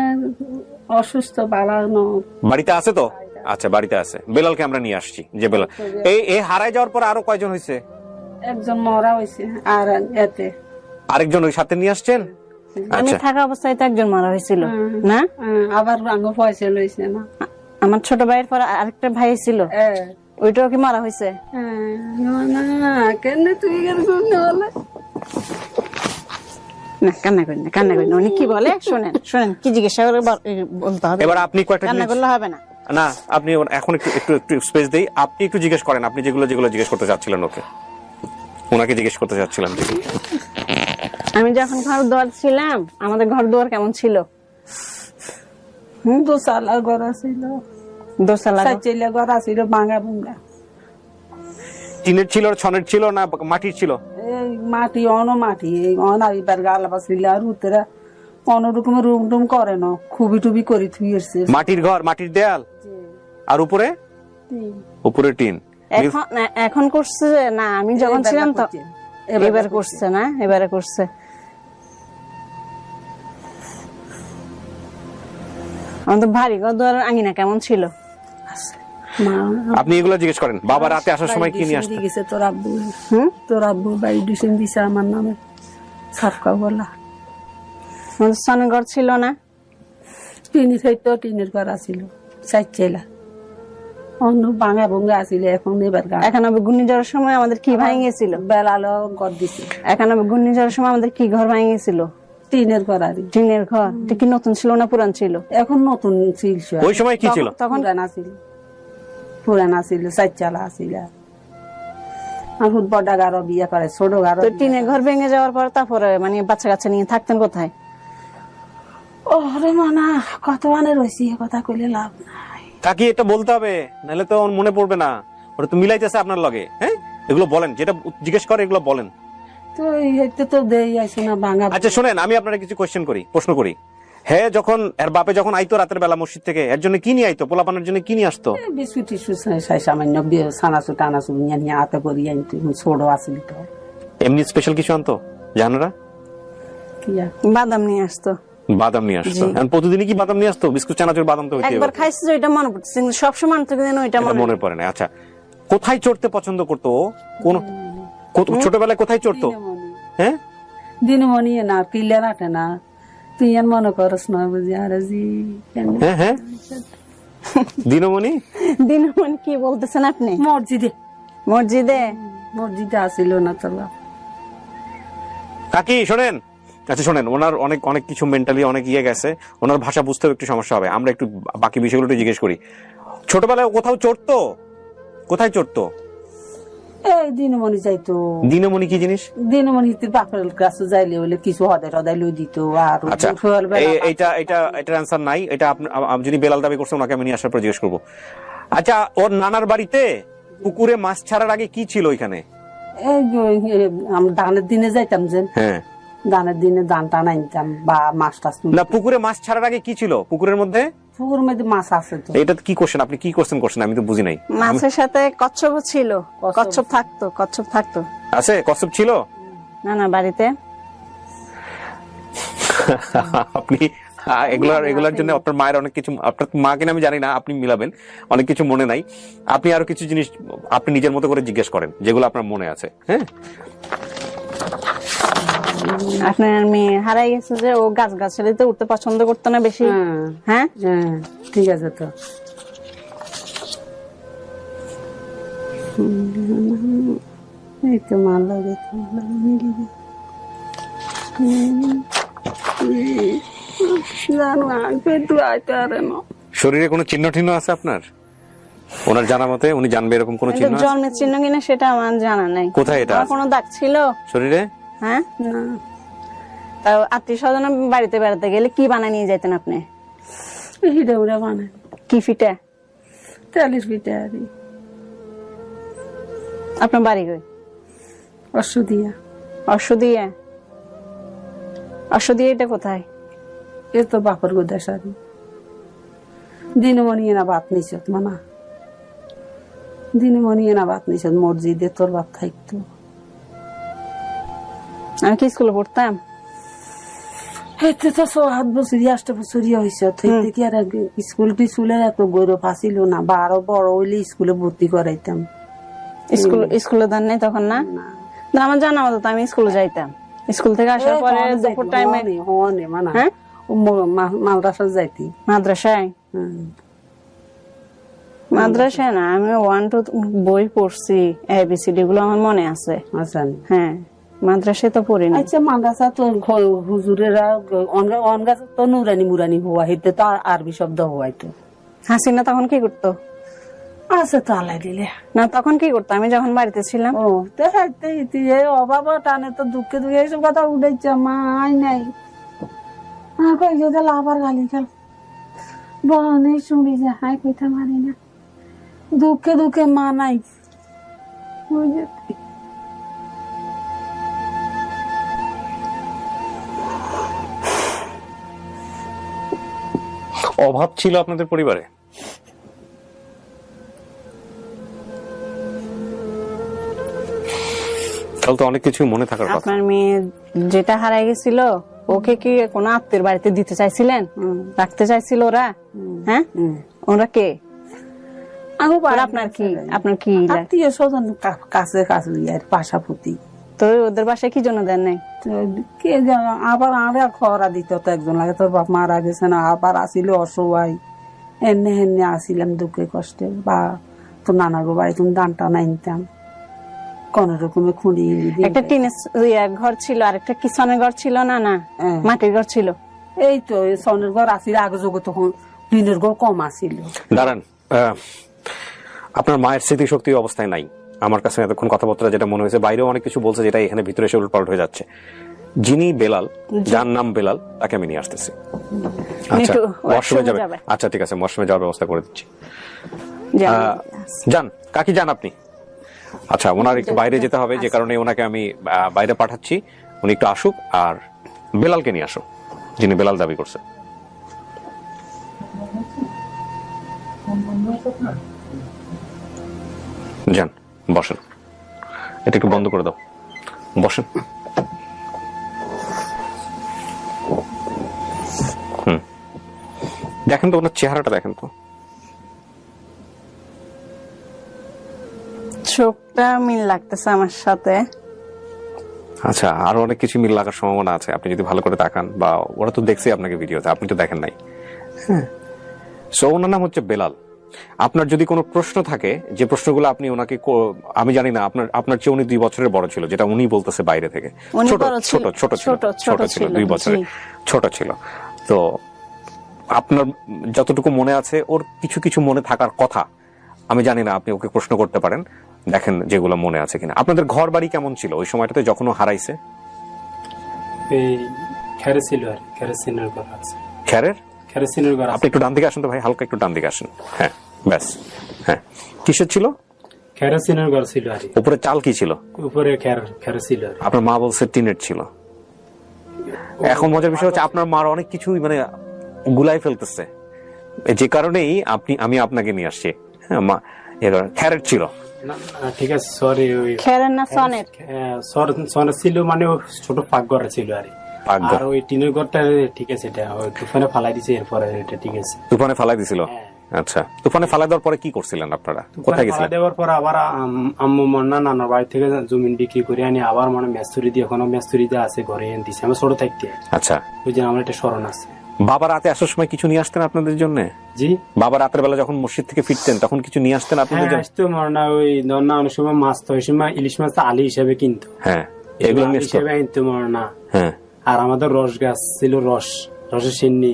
অসুস্থ, বালানো বাড়িতে আছে তো? আচ্ছা, বাড়িতে আছে। বেলালকে আমরা নিয়ে আসছি। যে বেলাল এই হারায় যাওয়ার পর আরো কয়জন হয়েছে? একজন মরা হয়েছে, আর এতে আরেকজন ওই সাথে নিয়ে আসছেন? আমি আচ্ছা, থাকা অবস্থায় তো একজন মারা হয়েছিল না? আবার আঙ্গ পয়সা লইছে না। আমার ছোট ভাইয়ের পর আরেকটা ভাই ছিল, ওইটাও কি মারা হয়েছে? কেন তুই বলে না, কান্না করেন না, কান্না করেন না। উনি কি বলে শোনেন, শোনেন কি জিজ্ঞাসা করে বলতে হবে। এবার আপনি কয়েকটা কান্না জিনিস- করলে হবে না। না, আপনি এখন একটু একটু একটু স্পেস দেই। আপনি একটু জিজ্ঞেস করেন, আপনি যেগুলো যেগুলো জিজ্ঞেস করতে চাচ্ছিলেন ওকে, ওনাকে জিজ্ঞেস করতে চাচ্ছিলেন। আমি যখন ঘর দুয়ার ছিলাম, আমাদের ঘর দুয়ার কেমন ছিল? দোসালা ঘর ছিল, দোতলা। চাইলে ঘর ছিল, ভাঙা ভুঙ্গা। টিনের ছিল, ছনের ছিল, না মাটির ছিল? এই মাটি মাটি অনাইবার গালা ছিল। আর উত্তরা কোনরকমের রুম টুম করে না, খুবই টুবি করে থুই এসছে। মাটির ঘর, মাটির দেয়াল, আর উপরে উপরে টিন। এখন করছে না, আমি যখন ছিলাম তো এবার করছে না, এবারে করছে। আমাদের ভারী ঘর দুয়ার আঙিনা কেমন ছিল? আপনি এগুলো জিজ্ঞেস করেন। বাবা রাতে আসার সময় কি নিয়ে আসতেন? গেছে তোর আব্বু, তোর আব্বু বাড়ি ডিসিশন দিছে আমার নামে সাফকা বলা। আমাদের সনের ঘর ছিল না? টিনের হয়তো টিনের ঘর আছিল, চাইছেলা অন্য ভাঙা ভঙ্গা আছিল। এখন এবার 91 ঘূর্ণিঝড়ের সময় আমাদের কি ভাঙিয়েছিল? বেলালো ঘর দিছে। 91 ঘূর্ণিঝড়ের সময় আমাদের কি ঘর ভাঙিয়েছিল? টিনের ঘর। আর টিনের ঘর। এটা কি নতুন ছিল না পুরান ছিল? এখন নতুন ছিল। ওই সময় কি ছিল? তখন পুরানা ছিল, চাইচালা আছিল। আর বড় গারো বিয়ে করে, ছোট গারো। তো টিনের ঘর ভেঙে যাওয়ার পর তারপরে মানে বাচ্চা কাচ্চা নিয়ে থাকতেন কোথায়? ওরে মানা কত মানে রয়েছি, কথা কইলে লাভ নাই। কাকি এটা বলতে হবে, নাহলে তো ওর মনে পড়বে না। ওটা তো মিলাইতেছে আপনার লগে। হ্যাঁ, এগুলো বলেন, যেটা জিজ্ঞেস করে এগুলো বলেন। তো এইতে তো দেই আইছে না ভাঙা। আচ্ছা শোনেন, আমি আপনারা কিছু কোশ্চেন করি, প্রশ্ন করি। হ্যাঁ, যখন এর বাপে যখন আইতো রাতের বেলা মসজিদ থেকে, এর জন্য কি নিয়ে আইতো? পোলাপানের জন্য কি নিয়ে আসতো? বিস্কুট টিস্কুট সামান্য ছানাচু টানাচু নিয়ে হাতে করি আনতো, ছোট আসিল তো। এমনি স্পেশাল কিছু আনতো জানারা? কি আর বাদাম নিয়ে আসতো। বাদাম নিয়ে আসতো। এখন প্রতিদিনই কি বাদাম নিয়ে আসতো? বিস্কুট চানাচুর বাদাম তো হইতে একবার খাইছি যে ওইটা মনে পড়ছে, কিন্তু সবসময় আনতো কিন্তু ওইটা মনে পড়ে না। আচ্ছা, কোথায় চড়তে পছন্দ করতো? কোন ছোটবেলায় কোথায় চড়তো? হ্যাঁ, দিনমণি না কিলে রাখে না, তুই আর মনে করস না বুঝি। আর জি হ্যাঁ হ্যাঁ, দিনমণি। দিনমণি কি বলতেছেন আপনি? মসজিদে মসজিদে মসজিদে আসিল না তোলা। কাকি শোনেন, আচ্ছা শোনেন, ওনার অনেক অনেক কিছু মেন্টালি অনেক ইয়ে গেছে, ওনার ভাষা বুঝতেও একটু সমস্যা হবে। আমরা একটু বাকি বিষয়গুলো একটু জিজ্ঞেস করি। ছোটবেলায় কোথাও চড়তো? কোথায় চড়তো? এই দিনমণি যাইতো। দিনমণি কি জিনিস? দিনমণি বাপের কাছে যাইলে বলে কিছু হদায় টদায় লই দিত। আর আচ্ছা, এটার অ্যান্সার নাই। এটা আপনি যদি বেলাল দাবি করছে, ওনাকে আমি নিয়ে আসার পর জিজ্ঞেস করবো। আচ্ছা, ওর নানার বাড়িতে পুকুরে মাছ ছাড়ার আগে কি ছিল ওইখানে? এই যে আমরা ধানের দিনে যাইতাম যে, হ্যাঁ, ধানের দিনে ধান টান আনতাম বা মাছ টাছ না, পুকুরে মাছ ছাড়ার আগে কি ছিল পুকুরের মধ্যে? পুকুর মধ্যে মাছ আছে তো। এটা কি কোশ্চেন? আপনি কি কোশ্চেন করছেন? আমি তো বুঝি নাই। মাছের সাথে কচ্ছপ ছিল, কচ্ছপ থাকতো। আছে, কচ্ছপ ছিল? না না, বাড়িতে। আপনি এগুলার জন্য আপনার মায়ের অনেক কিছু, আপনার মা কিনা আমি জানি না, আপনি মিলাবেন, অনেক কিছু মনে নাই। আপনি আরো কিছু জিনিস আপনি নিজের মতো করে জিজ্ঞেস করেন যেগুলো আপনার মনে আছে। হ্যাঁ, আপনার মেয়ে হারাই গেছে যে ও গাছগাছালিতে উঠতে পছন্দ করতো না বেশি। হ্যাঁ, হ্যাঁ, ঠিক আছে তো। এই তো মাল লাগে জানো, আগে তো আইতে পারে না। শরীরে কোনো চিহ্ন টিহ্ন আছে আপনার? ওনার জানা মতে উনি জানবে এরকম কোনো চিহ্ন আছে? জন্মের চিহ্ন কিনা সেটা আমার জানা নাই। কোথায় এটা আছে? কোনো দাগ ছিল শরীরে? হ্যাঁ, না, তাও আত্মীয় স্বজন বাড়িতে বেড়াতে গেলে কি বানায় নিয়ে যেতেন আপনি? হিডে উড়ে বানায় কি পিঠা? 40 পিঠে আর আপনার বাড়ি কই? অসুদিয়া। অসুদিয়া এটা কোথায়? এ তো বাপর গোদা সারি দিনে মনিয়ে না ভাত নিছত মানা, দিনে মনিয়ে না ভাত নিছত মসজিদে তোর ভাত থাকতো। আমি কি স্কুলে পড়তাম? এতে তো 7 বছর 8 বছর হয়েছে, কি আর স্কুলের এত গৌরব আসিল না, বা আরো বড় হইলে স্কুলে ভর্তি করাইতাম। স্কুলে দেন নাই তখন? না, আমার জানা মতো তো আমি স্কুলে যাইতাম। স্কুল থেকে আসার পরে দুপুর টাইমে মাদ্রাসা যাইতি। মাদ্রাসায় না, আমি 1 2 বই পড়ছি, ABCD গুলো আমার মনে আছে। হ্যাঁ, মাদ্রাসায় তো পড়ি না। আচ্ছা, মাদ্রাসা তো হুজুরেরা অনগা তো নুরানি মুরানি হওয়া, হেতে তো আরবি শব্দ হওয়াইতো। হাসিনা তখন কি করতো? আছে তো আল্লাহ দিলে। না, তখন কি করতো আমি যখন বাড়িতে ছিলাম? ও তো অভাব টানে তো দুঃখে দুঃখে এইসব কথা উঠেছে। মাই নাই আবার গালি খেল বনে শুনি যে হাই কইতে মারি না, দুঃখে দুঃখে মা নাই। অভাব ছিল আপনাদের পরিবারে? তাহলে তো অনেক কিছু মনে থাকার কথা। আপনার মেয়ে যেটা হারাই গেছিল, ওকে কি কোনো আত্মীয়ের বাড়িতে দিতে চাইছিলেন? রাখতে চাইছিল ওরা? হ্যাঁ, ওরা কে? আপনার কি আত্মীয় স্বজন কাছে কাছে পাশাপাশি। তো ওদের বাসায় কি জন্য দেন নাই? কে জানো, আবার আরে খরা দিত তো একজন লাগে, তোর বাপ মারা গেছে না, আবার আসিল অসহায়, এনে হেনে আসিলাম দুঃখে কষ্টে, বা তোর নানা গো বাড়ি তুমি দান টান আনতাম কোন রকমে খুঁড়ি। একটা টিনের ঘর ছিল, আর একটা কিচনের ঘর ছিল। না না, মাটির ঘর ছিল। এই তো সনের ঘর আসিল, আগে যোগ তখন টিনের ঘর কম আসিল। দাঁড়ান, আপনার মায়ের স্মৃতিশক্তি অবস্থায় নাই। আমার কাছে এতক্ষণ কথাবার্তা যেটা মনে হয়েছে, বাইরেও অনেক কিছু বলছে যেটা এখানে ভিতরে এসে উল্টপাল্ট হয়ে যাচ্ছে। যিনি বেলাল, যার নাম বেলাল, তাকে আমি নিয়ে আসতেছি। আচ্ছা, ওয়াশরুমে যাবে? আচ্ছা ঠিক আছে, ওয়াশরুমে যাওয়ার ব্যবস্থা করে দিচ্ছি। যান কাকি, যান আপনি। আচ্ছা, ওনার একটু বাইরে যেতে হবে, যে কারণে ওনাকে আমি বাইরে পাঠাচ্ছি। উনি একটু আসুক, আর বেলালকে নিয়ে আসো, যিনি বেলাল দাবি করছে। যান, বসেন। এটা একটু বন্ধ করে দাও, বসেন। দেখেন তো ওনার চেহারাটা, দেখেন তো। চোখটা মিল লাগতেছে আমার সাথে। আচ্ছা, আরো অনেক কিছু মিল লাগার সম্ভাবনা আছে, আপনি যদি ভালো করে তাকান, বা ওরা তো দেখছে আপনাকে ভিডিওতে, আপনি তো দেখেন নাই। হ্যাঁ, সো ওনার নাম হচ্ছে বেলাল। আপনার যদি কোনো প্রশ্ন থাকে, যে প্রশ্নগুলো আপনি ওনাকে, আমি জানি না, আপনার চেয়ে উনি 2 বছরের বড় ছিল, যেটা উনি বলতেছে বাইরে থেকে। ছোট ছিল 2 বছরের ছোট ছিল। তো আপনার যতটুকু মনে আছে, ওর কিছু কিছু মনে থাকার কথা। আমি জানি না, আপনি ওকে প্রশ্ন করতে পারেন, দেখেন যেগুলো মনে আছে কিনা। আপনাদের ঘর বাড়ি কেমন ছিল ওই সময়টাতে যখন ও হারাইছে? ছিল আর খ্যারের। আপনি একটু ডান দিকে আসেন তো ভাই, হালকা একটু ডান দিকে আসেন। হ্যাঁ, ব্যাস। হ্যাঁ, কিসের ছিল? কেরোসিনের ঘর ছিল আর কি। উপরে চাল কি ছিল? উপরে খের ছিল আর কি। আপনার মা বলছে টিনের ছিল। এখন মজার বিষয় হচ্ছে আপনার মার অনেক কিছুই মানে গুলাই ফেলতেছে, যে কারণেই আমি আপনাকে নিয়ে আসছি। হ্যাঁ, মা খ্যারের ছিল। না, ঠিক আছে, সরি। ওই খেরেন না সনের? সনের ছিল, মানে ছোট পাক ঘর ছিল আর কি। পাকঘর। আর ওই টিনের ঘরটা ঠিক আছে, এটা ওই তুফানে ফালাই দিছে, এরপরে এটা ঠিক আছে। তুফানে ফালাই দিছিল? আচ্ছা, তুফানে ফালাই দেওয়ার পরে কি করছিলেন আপনারা, কোথায় গেছিলেন? ফালাই দেওয়ার পর আবার আম্মু মন্না নানার বাড়ি থেকে জমিন বিক্রি করে আনি আবার মানে মেস্তুরি দিয়ে, এখনো মেস্তুরিতে আছে, ঘরে এনে দিছে আমরা ছোট থাকতে। আচ্ছা, ওই যে আমার একটা স্মরণ আছে। বাবা রাতে আসার সময় কিছু নিয়ে আসতেন আপনাদের জন্য? জি, বাবা রাতের বেলা যখন মসজিদ থেকে ফিরতেন তখন কিছু নিয়ে আসতেন আপনাদের জন্য? আসতো মরনা, ওই ধরনা অনেক সময় মাছ তো, ওই সময় ইলিশ মাছ আলি হিসেবে কিনতো। হ্যাঁ, এগুলো নিয়ে আসতো। হিসেবে আনতো মরনা। হ্যাঁ, আর আমাদের রস গাছ ছিল, রসের সিন্নি,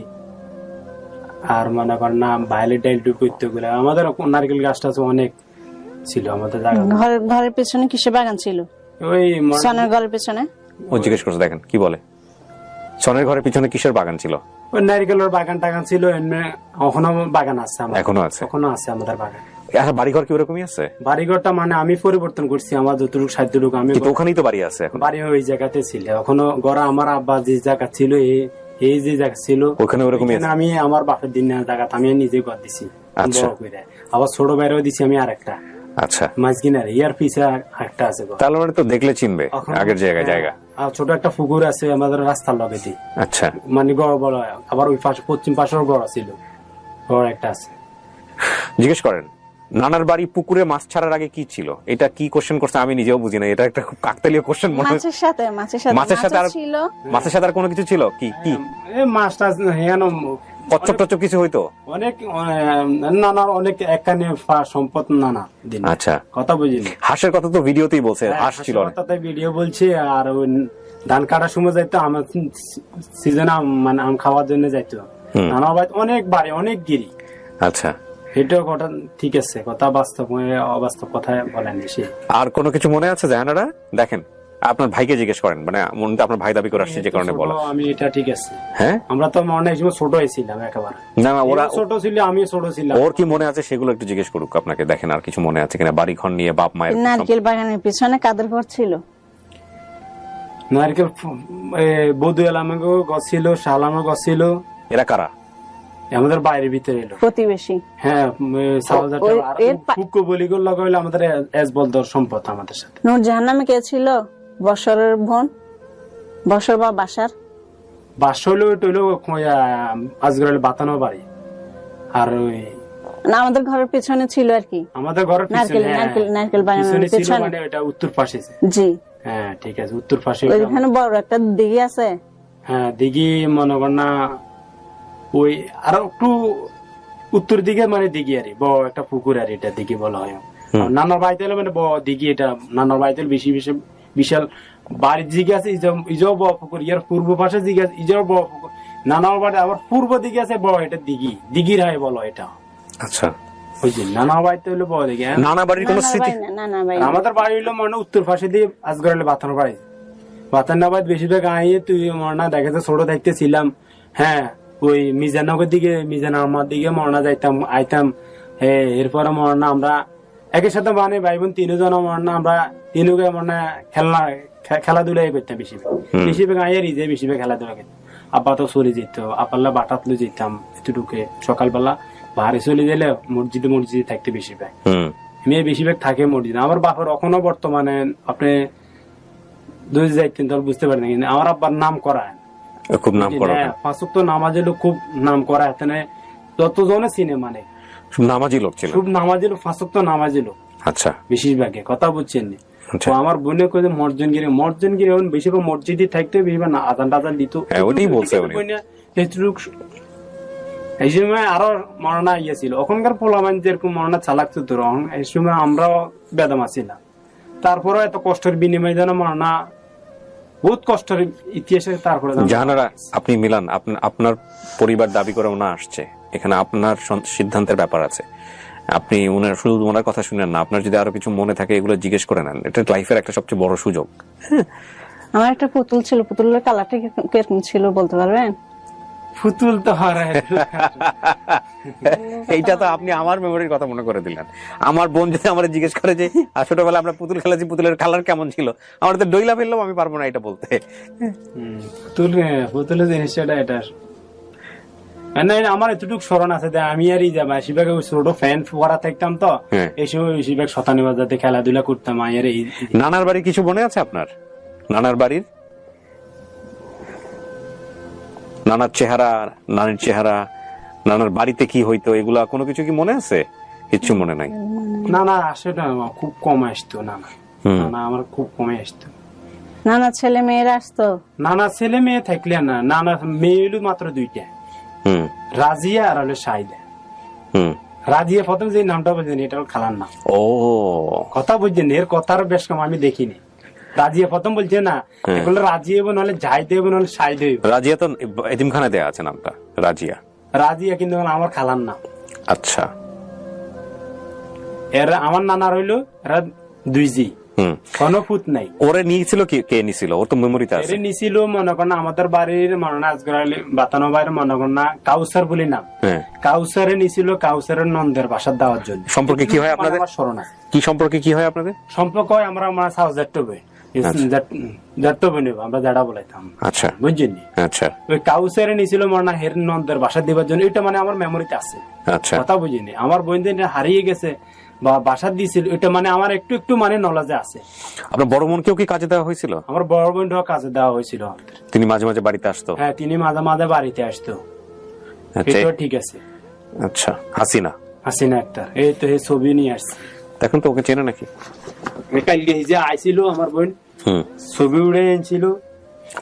আর মনে কর না ভাইলে ডাইল টুক করতে গেলে আমাদের নারকেল গাছটা অনেক ছিল আমাদের জায়গা। ঘরের পেছনে কিসে বাগান ছিল? ওই সনের ঘরের পেছনে? ও জিজ্ঞেস করছে, দেখেন কি বলে। সনের ঘরের পিছনে কিসের বাগান ছিল? ওই নারকেলের বাগান টাগান ছিল, এখনো বাগান আছে আমাদের। এখনো আছে? এখনো আছে আমাদের বাগান। বাড়িঘর কি ওরকমই আছে? বাড়িঘরটা মানে আমি পরিবর্তন করছি, আমার যতটুকু সাধ্যটুকু আমি। কিন্তু ওখানেই তো বাড়ি আছে এখন। বাড়ি ওই জায়গাতে ছিল এখনো, ঘর আমার আব্বা যে জায়গা ছিল, এই যে জায়গা ছিল ওখানে ওরকমই আছে। আমি আমার বাপের দিন জায়গাতে আমি নিজে ঘর দিছি। আচ্ছা। বড় করে আবার ছোট বাইরেও দিছি আমি আরেকটা। আচ্ছা, মাঝকিনারে ইয়ার পিছে একটা আছে ঘর। তাহলে মানে তো দেখলে চিনবে এখন- আগের জায়গা। আর ছোট একটা পুকুর আছে আমাদের রাস্তার লগে দিয়ে। আচ্ছা, মানে গড় বড়, আবার ওই পাশে পশ্চিম পাশেও গড় ছিল, গড় একটা আছে। জিজ্ঞেস করেন নানার বাড়ি পুকুরে মাছ ছাড়ার আগে কি ছিল? এটা কি কোশ্চেন করছে আমি নিজেও বুঝি না, এটা একটা খুব কাকতালীয় কোশ্চেন মনে হচ্ছে। মাছের সাথে আর ছিল। মাছের সাথে আর কোনো কিছু ছিল কি? এই মাছটা হেন কচ্ছপ টচ্ছপ কিছু হইতো? অনেক নানার অনেক একখানে সম্পদ নানা দিন। আচ্ছা, কথা বুঝিনি। হাঁসের কথা তো ভিডিওতেই বলছে, হাঁস ছিল অনেক। তাতে ভিডিও বলছি। আর ওই ধান কাটার সময় যাইতো, আমার সিজনে মানে আম খাওয়ার জন্য যাইতো। নানা বাড়ি অনেক বাড়ি, অনেক গিরি। আচ্ছা, এটাও কথা ঠিক আছে, কথা বাস্তব, অবাস্তব কথা বলেনি সে। আর কোনো কিছু মনে আছে জাহানারা? দেখেন আপনার ভাইকে জিজ্ঞেস করেন, মানে মনে আপনার ভাই দাবি করে আসছে যে কারণে বলা। আমি এটা ঠিক আছে। হ্যাঁ, আমরা তো মনে হয় ছোট হয়েছিলাম একেবারে। না ওরা ছোট ছিল, আমি ছোট ছিলাম। ওর কি মনে আছে সেগুলো একটু জিজ্ঞেস করুক আপনাকে। দেখেন আর কিছু মনে আছে কিনা, বাড়ি ঘর নিয়ে, বাপ মায়ের। নারকেল বাগানের পিছনে কাদের ঘর ছিল? নারকেল বধু এলামে গছ ছিল, শালামে গছ ছিল। এরা কারা? আমাদের বাইরের ভিতরে এলো। প্রতিবেশী। হ্যাঁ, ফুকু বলি গুলো লাগাইলো আমাদের এসবলদর সম্পদ আমাদের সাথে। নূরজাহান নামে কে ছিল? বছরের বোন, বছর বা বাসার। বাসা হলো ওইটা হলো আজগরের বাতানো বাড়ি। আর ওই না, আমাদের ঘরের পেছনে ছিল আর কি। আমাদের ঘরের পিছনে, নারকেল বাগানের পেছনে, মানে ওটা উত্তর পাশে। জি, হ্যাঁ ঠিক আছে, উত্তর পাশে। ওইখানে বড় একটা দিঘি আছে। হ্যাঁ, দিঘি মনে কর না, ওই আর একটু উত্তর দিকে মানে দিঘি আর বড় একটা পুকুর, আর এটা দিঘি বলা হয়। নানার বাড়িতে হলো মানে বড় দিঘি, এটা নানার বাড়িতে বেশি বেশি বিশাল বাড়ির দিকে আছে, ইজাও বড় পুকুর। ইয়ার পূর্ব পাশে দিকে আছে, ইজাও বড় পুকুর। নানার বাড়ি আবার পূর্ব দিকে আছে বড়, এটা দিঘির হয় বলো এটা। আচ্ছা, বুঝলি, নানা বাড়িতে হলো বড় দিকে। নানা বাড়ির কোনো স্মৃতি? আমাদের বাড়ি হইলো মানে উত্তর পাশে দিয়ে আজগর বাতানোর বাড়ি। বাতানোর বাড়ি বেশিরভাগ আইয়ে তুই মরনা দেখেছে, ছোট দেখতে ছিলাম। হ্যাঁ, ওই মিজানগর দিকে, মিজান আমার দিকে মরনা যাইতাম, আইতাম। এরপরে মরনা আমরা একের সাথে মানে ভাই বোন তিনজন মরনা, আমরা তিনকে মরনা খেলাধুলাই করতাম বেশিরভাগ আইয়ে রিজে বেশিরভাগ খেলাধুলা করতাম। আব্বা তো চলে যেত, আপাল্লা বাটাতলে যেতাম এতটুকু। সকালবেলা বাহারে চলে গেলে মসজিদে থাকতে বেশিরভাগ। মেয়ে বেশিরভাগ থাকে মসজিদে। আমার বাপের এখনো বর্তমানে আপনি দুই যাইতেন তাহলে বুঝতে পারেন, কিন্তু আমার আব্বার নাম করা খুব নাম করা, পাঁচক তো নামাজ এলো, খুব নাম করা এখানে যতজনে চিনে, মানে নামাজি লোক ছিল, খুব নামাজ এলো, পাঁচক তো নামাজ এলো। আচ্ছা, বেশিরভাগে কথা বুঝছেন। আমার বোনে কে মর্জনগিরি এখন বেশিরভাগ মসজিদে থাকতে, বেশিরভাগ আজান টাজান দিত। ওটাই বলছে এই সময় আরো মরনা ইয়ে ছিল। ওখানকার পোলামান যেরকম মরনা চালাক চতুর, এই সময় আমরাও বেদমা ছিলাম। তারপরে এত কষ্টের বিনিময় যেন মরনা বহুত কষ্টের ইতিহাসে। তারপরে জাহানারা, আপনি মিলান, আপনার পরিবার দাবি করে ওনা আসছে এখানে, আপনার সিদ্ধান্তের ব্যাপার আছে। আপনি শুধু ওনার কথা শুনেন না, আপনার যদি আরো কিছু মনে থাকে এগুলো জিজ্ঞেস করে নেন। এটা লাইফের একটা সবচেয়ে বড় সুযোগ। আমার একটা পুতুল ছিল, পুতুলের কালারটা কিরকম ছিল বলতে পারবেন? পুতুল তো হারায় এইটা তো আপনি আমার মেমোরির কথা মনে করে দিলেন। আমার বোন যদি আমার জিজ্ঞেস করে যে ছোটবেলা আমরা পুতুল খেলেছি, পুতুলের কালার কেমন ছিল, আমার তো ডইলা ফেললাম, আমি পারবো না এটা বলতে। পুতুলের জিনিসটা এটা না, আমার এতটুকু স্মরণ আছে যে আমি আর শিবাকে ছোট ফ্যান পড়া থাকতাম তো, হ্যাঁ। এই সময় শিবাক শতানি বাজাতে খেলাধুলা করতাম। আয়ের এই নানার বাড়ির কিছু মনে আছে আপনার? নানার বাড়ির, নানার চেহারা, নানির চেহারা, নানার বাড়িতে কি হইতো, এগুলা কোনো কিছু কি মনে আছে? কিচ্ছু মনে নাই? না না, আসলে খুব কম আসতো। না না, আমার খুব কমে আসতো। নানা ছেলে মেয়েরা আসতো? নানা ছেলে মেয়ে থাকলে না, নানা মেয়ে হইলো মাত্র 2টা, হুম রাজিয়া আর হলো সাইদা। হুম। রাজিয়া প্রথম যে নামটা বুঝছেন, এটা হলো খালার নাম। ও, কথা বুঝছেন, এর কথার বেশ কম আমি দেখিনি। রাজিয়া প্রথম বলছে না, এগুলো রাজিয়া হইব, নাহলে যাইতে হইব, নাহলে সাইদে হইব। রাজিয়া তো এতিমখানায় দেয়া আছে নামটা, রাজিয়া। রাজিয়া কিন্তু আমার খালার নাম। আচ্ছা। এরা আমার নানার হইলো এরা 2জি, হুম। কোনো ফুট নাই। ওরে নিয়েছিল কে নিছিল? ওর তো মেমোরিতে আছে। এর নিছিল মনে করেন আমাদের বাড়ির মনে আজগর আলী বাতানো বাইরের মনে করেন না, কাউসার বলি নাম। হ্যাঁ। কাউসারে নিছিল কাউসারের নন্দের বাসার দেওয়ার জন্য। সম্পর্কে কি হয় আপনাদের? আমার স্মরণ আছে। কি সম্পর্কে কি হয় আপনাদের? সম্পর্ক হয় আমরা সাউজারটবে জাটবে নেব, আমরা জাডা বলাইতাম। আচ্ছা। বুঝছেন? আচ্ছা ওই কাউসারে নিছিল মনে না হের নন্দের বাসা দেওয়ার জন্য। এটা মানে আমার মেমোরিতে আছে। আচ্ছা। কথা বুঝিনি, আমার বোনদের হারিয়ে গেছে বা বাসা দিয়েছিল, এটা মানে আমার একটু একটু মানে নলেজে আছে। আপনার বড় বোনকেও কি কাজে দেওয়া হয়েছিল? আমার বড় বোনটাও কাজে দেওয়া হয়েছিল আমাদের। তিনি মাঝে মাঝে বাড়িতে আসতো? হ্যাঁ, তিনি মাঝে মাঝে বাড়িতে আসতো। আচ্ছা। এটাও ঠিক আছে। আচ্ছা। হাসিনা? হাসিনা একটা, এই তো এই ছবি নিয়ে আসছে। দেখুন তো, ওকে চেনে নাকি? কালকে যে আইছিল আমার বোন, হুম। ছবি উড়ে এনেছিল।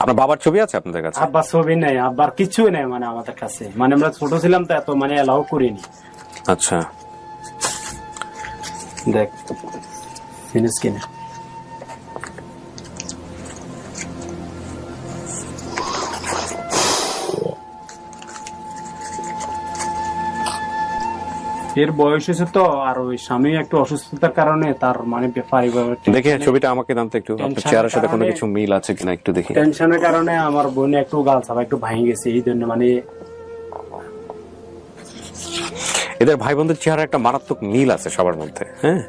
আপনার বাবার ছবি আছে আপনাদের কাছে? আব্বার ছবি নেই, আব্বার কিছুই নেই মানে আমাদের কাছে। মানে আমরা ছোট ছিলাম তো এত মানে এলাও করিনি। আচ্ছা। দেখ জিনিস কিনা এর বয়স হয়েছে তো, আর ওই স্বামী একটু অসুস্থতার কারণে তার মানে দেখে ছবিটা আমাকে দাম তো একটু, আপনার চেহারার সাথে কোনো কিছু মিল আছে কিনা একটু দেখি। টেনশনের কারণে আমার বোন একটু গাল ছাপা একটু ভাঙে গেছে, এই জন্য মানে এদের ভাই বোনদের চেহারা একটা মারাত্মক মিল আছে সবার মধ্যে। হ্যাঁ,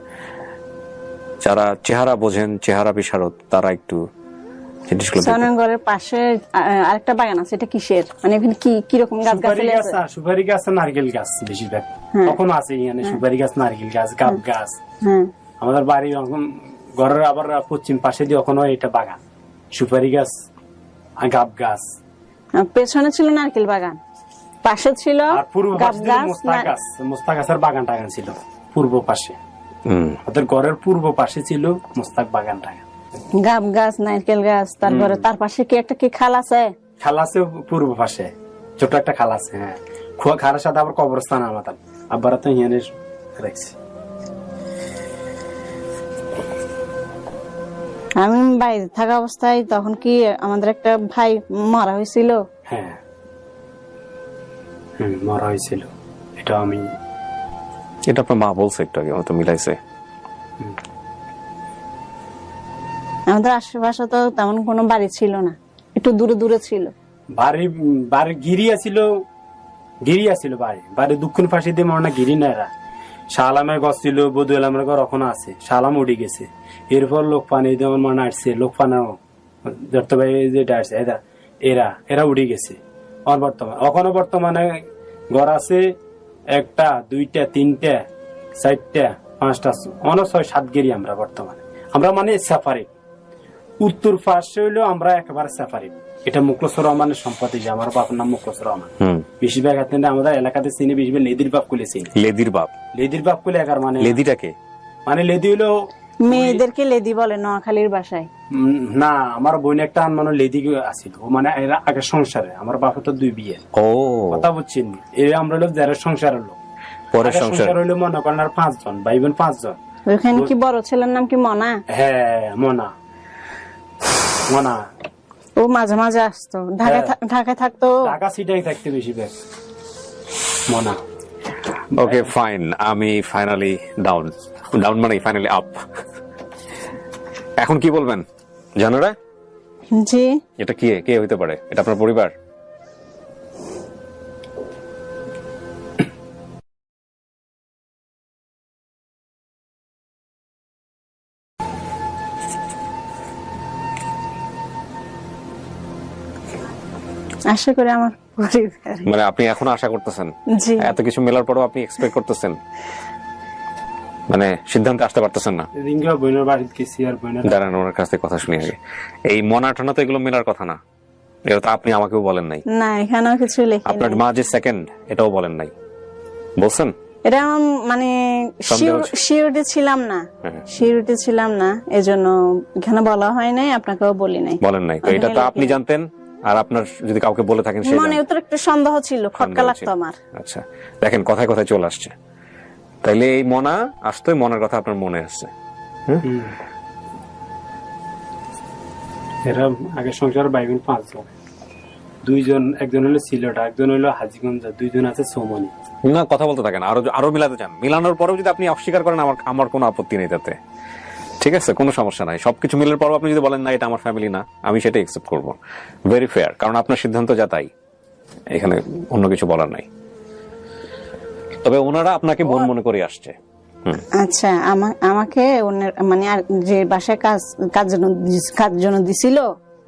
যারা চেহারা বোঝেন, চেহারা বিশারদ, তারা একটু জিনিসগুলো ঘরের পাশে আরেকটা বাগান আছে, এটা কিসের? মানে এখানে কি কিরকম গাছ গাছালি আছে? সুপারি গাছ, নারকেল গাছ বেশিরভাগ তখনও আছে এখানে। সুপারি গাছ, নারকেল গাছ, গাব গাছ। আমাদের বাড়ি এখন ঘরের আবার পশ্চিম পাশে দিয়ে ওখানে এটা বাগান, সুপারি গাছ, গাব গাছ। পেছনে ছিল নারকেল বাগান, পাশে ছিল আর পূর্ব গাব পাশে গাছ, মোস্তা গাছ, মোস্তা গাছের বাগান টাগান ছিল পূর্ব পাশে। ওদের ঘরের পূর্ব পাশে ছিল মোস্তাক বাগান টাগান, গাব গাছ, নারকেল গাছ। তারপরে তার পাশে কি একটা কি খাল আছে? খাল আছে পূর্ব পাশে, ছোট একটা খাল আছে। হ্যাঁ, খালের সাথে আবার কবরস্থান আমাদের আব্বারা তো হিয়ানে রাখছি। আমি বাইরে থাকা অবস্থায় তখন কি আমাদের একটা ভাই মারা হয়েছিল? হ্যাঁ, মারা হয়েছিল। এটা আমি, এটা আপনার মা বলছে একটু আগে, হয়তো মিলাইছে। আমাদের আশেপাশে তো তেমন কোনো বাড়ি ছিল না, একটু দূরে দূরে ছিল বাড়ি গিরিয়া ছিল, বাড়ি দক্ষিণ পাশে দিয়ে মনে গিরি না। এরা শালামের গছ ছিল, বধু আলামের ঘর এখনো আছে, শালাম উঠে গেছে। এরপর লোক পানি যেমন মানে আসছে, লোক পানাও ধরতে ভাই যেটা আসছে, এরা উঠে গেছে। এখনো বর্তমানে ঘর আছে 1টা 2টা 3টা 4টা 5টা, অনেক 6-7 গিরি আমরা বর্তমানে। আমরা মানে সাফারি উত্তর পাশে হইলো আমরা একেবারে সাফারি। এটা মুখলেসুর রহমানের সম্পত্তি, যে আমার বাবার নাম মুখলেসুর রহমান। বেশিরভাগ আমাদের এলাকাতে চিনি, বেশিরভাগ লেদির বাপ কুলে চিনি। লেদির বাপ কুলে একার মানে লেদিটাকে, মানে লেদি হইলো মেয়েদেরকে লেদি বলে নোয়াখালীর ভাষায়। না, আমার বোন একটা মানে লেদি আছিল, মানে এরা আগে সংসারে, আমার বাপের তো 2 বিয়ে। ও, কথা বুঝছেন? আমরা হলো যারা সংসারের লোক, পরে সংসার হইলো মনে করেন আর 5 জন ভাই বোন, 5 জন। ওখানে কি বড় ছেলের নাম কি মনা? হ্যাঁ, মনা। ও মাঝে মাঝে আসতো, ঢাকায় থাকতো, ঢাকা সিটাই থাকতে বেশি বেশ মনা। ওকে ফাইন, আমি ফাইনালি ডাউন মানে ফাইনালি আপ। এখন কি বলবেন জানোরা? জি। এটা কে হইতে পারে? এটা আপনার পরিবার? আশা করি আমার পরিবার। মানে আপনি এখন আশা করতেছেন, জি এত কিছু মেলার পরেও আপনি এক্সপেক্ট করতেছেন, মানে সিদ্ধান্তে আসতে পারতেছেন না? রিঙ্গা বোনের বাড়িতে গেছি আর বোনের দাঁড়ান, ওনার কাছ থেকে কথা শুনি আগে। এই মনাটনা তো এগুলো মেলার কথা না, এটা তো আপনি আমাকেও বলেন নাই। না, এখানেও কিছু লেখি আপনার মা যে সেকেন্ড, এটাও বলেন নাই, বলছেন? এটা আমার মানে সন্দেহ হচ্ছে। সিউরিটি ছিলাম না, হ্যাঁ। সিউরিটি ছিলাম না, এজন্য এখানে বলা হয় নাই, আপনাকেও বলি নাই। বলেন নাই তো, এটা তো আপনি জানতেন। আর আপনার যদি কাউকে বলে থাকেন সেই মনে তো একটু সন্দেহ ছিল, খটকা সন্দেহ লাগতো ছিল। আমার। আচ্ছা, দেখেন কথায় কথায় চলে আসছে। তাইলে এই মনা আসতো, মনের কথা আপনার মনে আসছে। এরা আগে সংসার ভাই বোন 5 জন, 2 জন, একজন হলো সিলেট, একজন হলো হাজীগঞ্জ, 2 জন আছে সোমনি। না, কথা বলতে থাকেন, আরো মিলাতে চান। মিলানোর পরেও যদি আপনি অস্বীকার করেন, আমার কোনো আপত্তি নেই তাতে, ঠিক আছে, কোনো সমস্যা নাই। সবকিছু মিলার পরও আপনি যদি বলেন না এটা আমার ফ্যামিলি না, আমি সেটা একসেপ্ট করবো, ভেরি ফেয়ার, কারণ আপনার সিদ্ধান্ত যা তাই, এখানে অন্য কিছু বলার নাই। তবে ওনারা আপনাকে বোন মনে করে আসছে। আচ্ছা, আমাকে অন্যের মানে আর যে বাসায় কাজ জন্য দিছিল,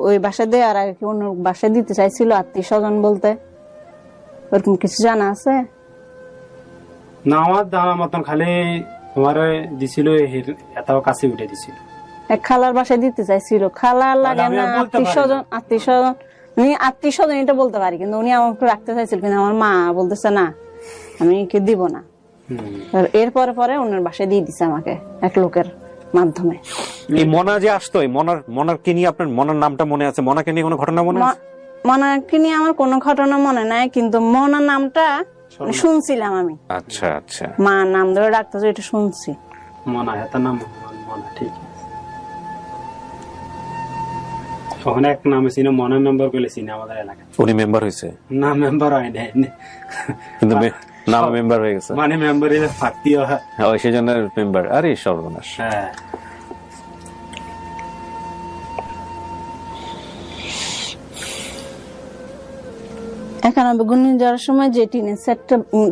ওই বাসা দিয়ে আর কি অন্য বাসায় দিতে চাইছিল, আত্মীয় স্বজন বলতে, ওরকম কিছু জানা আছে? না, আমার জানা মতন খালি আমার দিছিল, এত কাছে উঠে দিছিল। এক খালার বাসায় দিতে চাইছিল, খালার লাগে আমি না, বলতে পারি না। আত্মীয় স্বজন এটা বলতে পারি, কিন্তু উনি আমাকে রাখতে চাইছিল, কিন্তু আমার মা বলতেছে না, আমি কি দিব না। আর এরপরে পরে অন্যের বাসায় দিয়ে দিছে আমাকে এক লোকের মাধ্যমে। এই মনা যে আসতো, এই মনাকে নিয়ে আপনার মনার নামটা মনে আছে? মনাকে নিয়ে কোনো ঘটনা মনে আছে? মনাকে নিয়ে আমার কোনো ঘটনা মনে নাই, কিন্তু মনা নামটা শুনছিলাম আমি। আচ্ছা আচ্ছা, মা নাম ধরে ডাকতেছে, এটা শুনছি। মনা হেতার নাম মনা, ঠিক আছে। ওখানে এক নাম ছিল মনার নাম্বার করে চিনি আমাদের এলাকায়। উনি মেম্বার হয়েছে? না, মেম্বার হয় নাই, কিন্তু নাম মেম্বার হয়ে গেছে, মানে মেম্বার ফাঁকতি হয়। ওই সেই জন্য মেম্বার। আরে সর্বনাশ। হ্যাঁ, এখন ঘূর্ণিঝড়ের সময় যে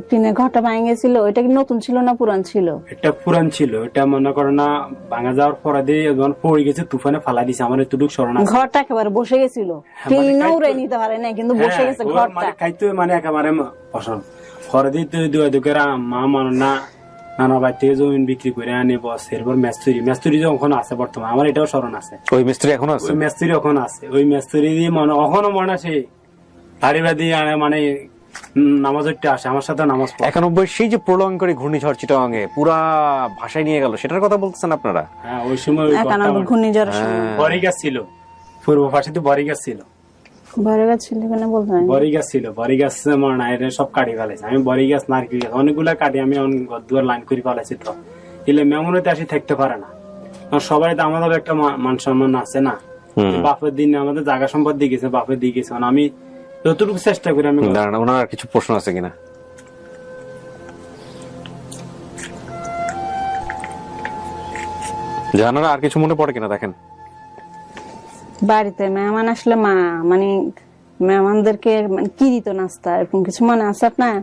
টিনের ঘরটা ভেঙে গেছিল, ওইটা কি নতুন ছিল না পুরান ছিল? এটা পুরান ছিল। এটা মনে করো না, ভাঙা যাওয়ার পরে দিয়ে যখন পড়ে গেছে, তুফানে ফালা দিছে। আমার এতটুকু স্মরণ আছে। ঘরটা একেবারে বসে গেছিল, টিনও উড়ে নিতে পারে না, কিন্তু বসে গেছে ঘরটা। মানে খাইতে মানে একেবারে পছন্দ পরে দিতে দুকের মা মানে না, নানা বাড়ি থেকে জমিন বিক্রি করে আনে বস। এরপর মেস্তুরি যখন আছে বর্তমানে, আমার এটাও স্মরণ আছে। ওই মিস্ত্রি এখন আছে? ওই মেস্তুরি এখন আছে। ওই মেস্তুরি দিয়ে মানে এখনো মনে আছে, হাড়িবাদি আনে, মানে নামাজ পড়তে আসে আমার সাথে, নামাজ পড়ে। 91 সেই যে প্রলয়ঙ্করী ঘূর্ণিঝড় চিটাগাঙে পুরা ভাষায় নিয়ে গেল, সেটার কথা বলতেছেন আপনারা? হ্যাঁ, ওই সময় ঘূর্ণিঝড়ের সময় বড়ি গাছ ছিল, পূর্ব পাশে তো বড়ি গাছ ছিল। বড় গাছ ছিল কিনা বলতে পারি না। বড়ি গাছ ছিল, বড়ি গাছ আমার না, এটা সব কাটি ফেলেছে। আমি বড়ি গাছ, নারকেল গাছ অনেকগুলা কাটি আমি দুয়ার লাইন করে ফেলেছি। তো এলে মেমনতে আসি থাকতে পারে না, সবাই তো আমাদের একটা মান সম্মান আছে না। বাপের দিন আমাদের জায়গা সম্পদ দিয়ে গেছে, বাপের দিয়ে গেছে, আমি যতটুকু চেষ্টা করি। আমি দাঁড়ান, ওনার আর কিছু প্রশ্ন আছে কিনা? জানারা আর কিছু মনে পড়ে কিনা দেখেন। বাড়িতে মেহমান আসলে মা মানে মেহমানদেরকে কি দিত নাস্তা, এরকম কিছু মনে আছে আপনার?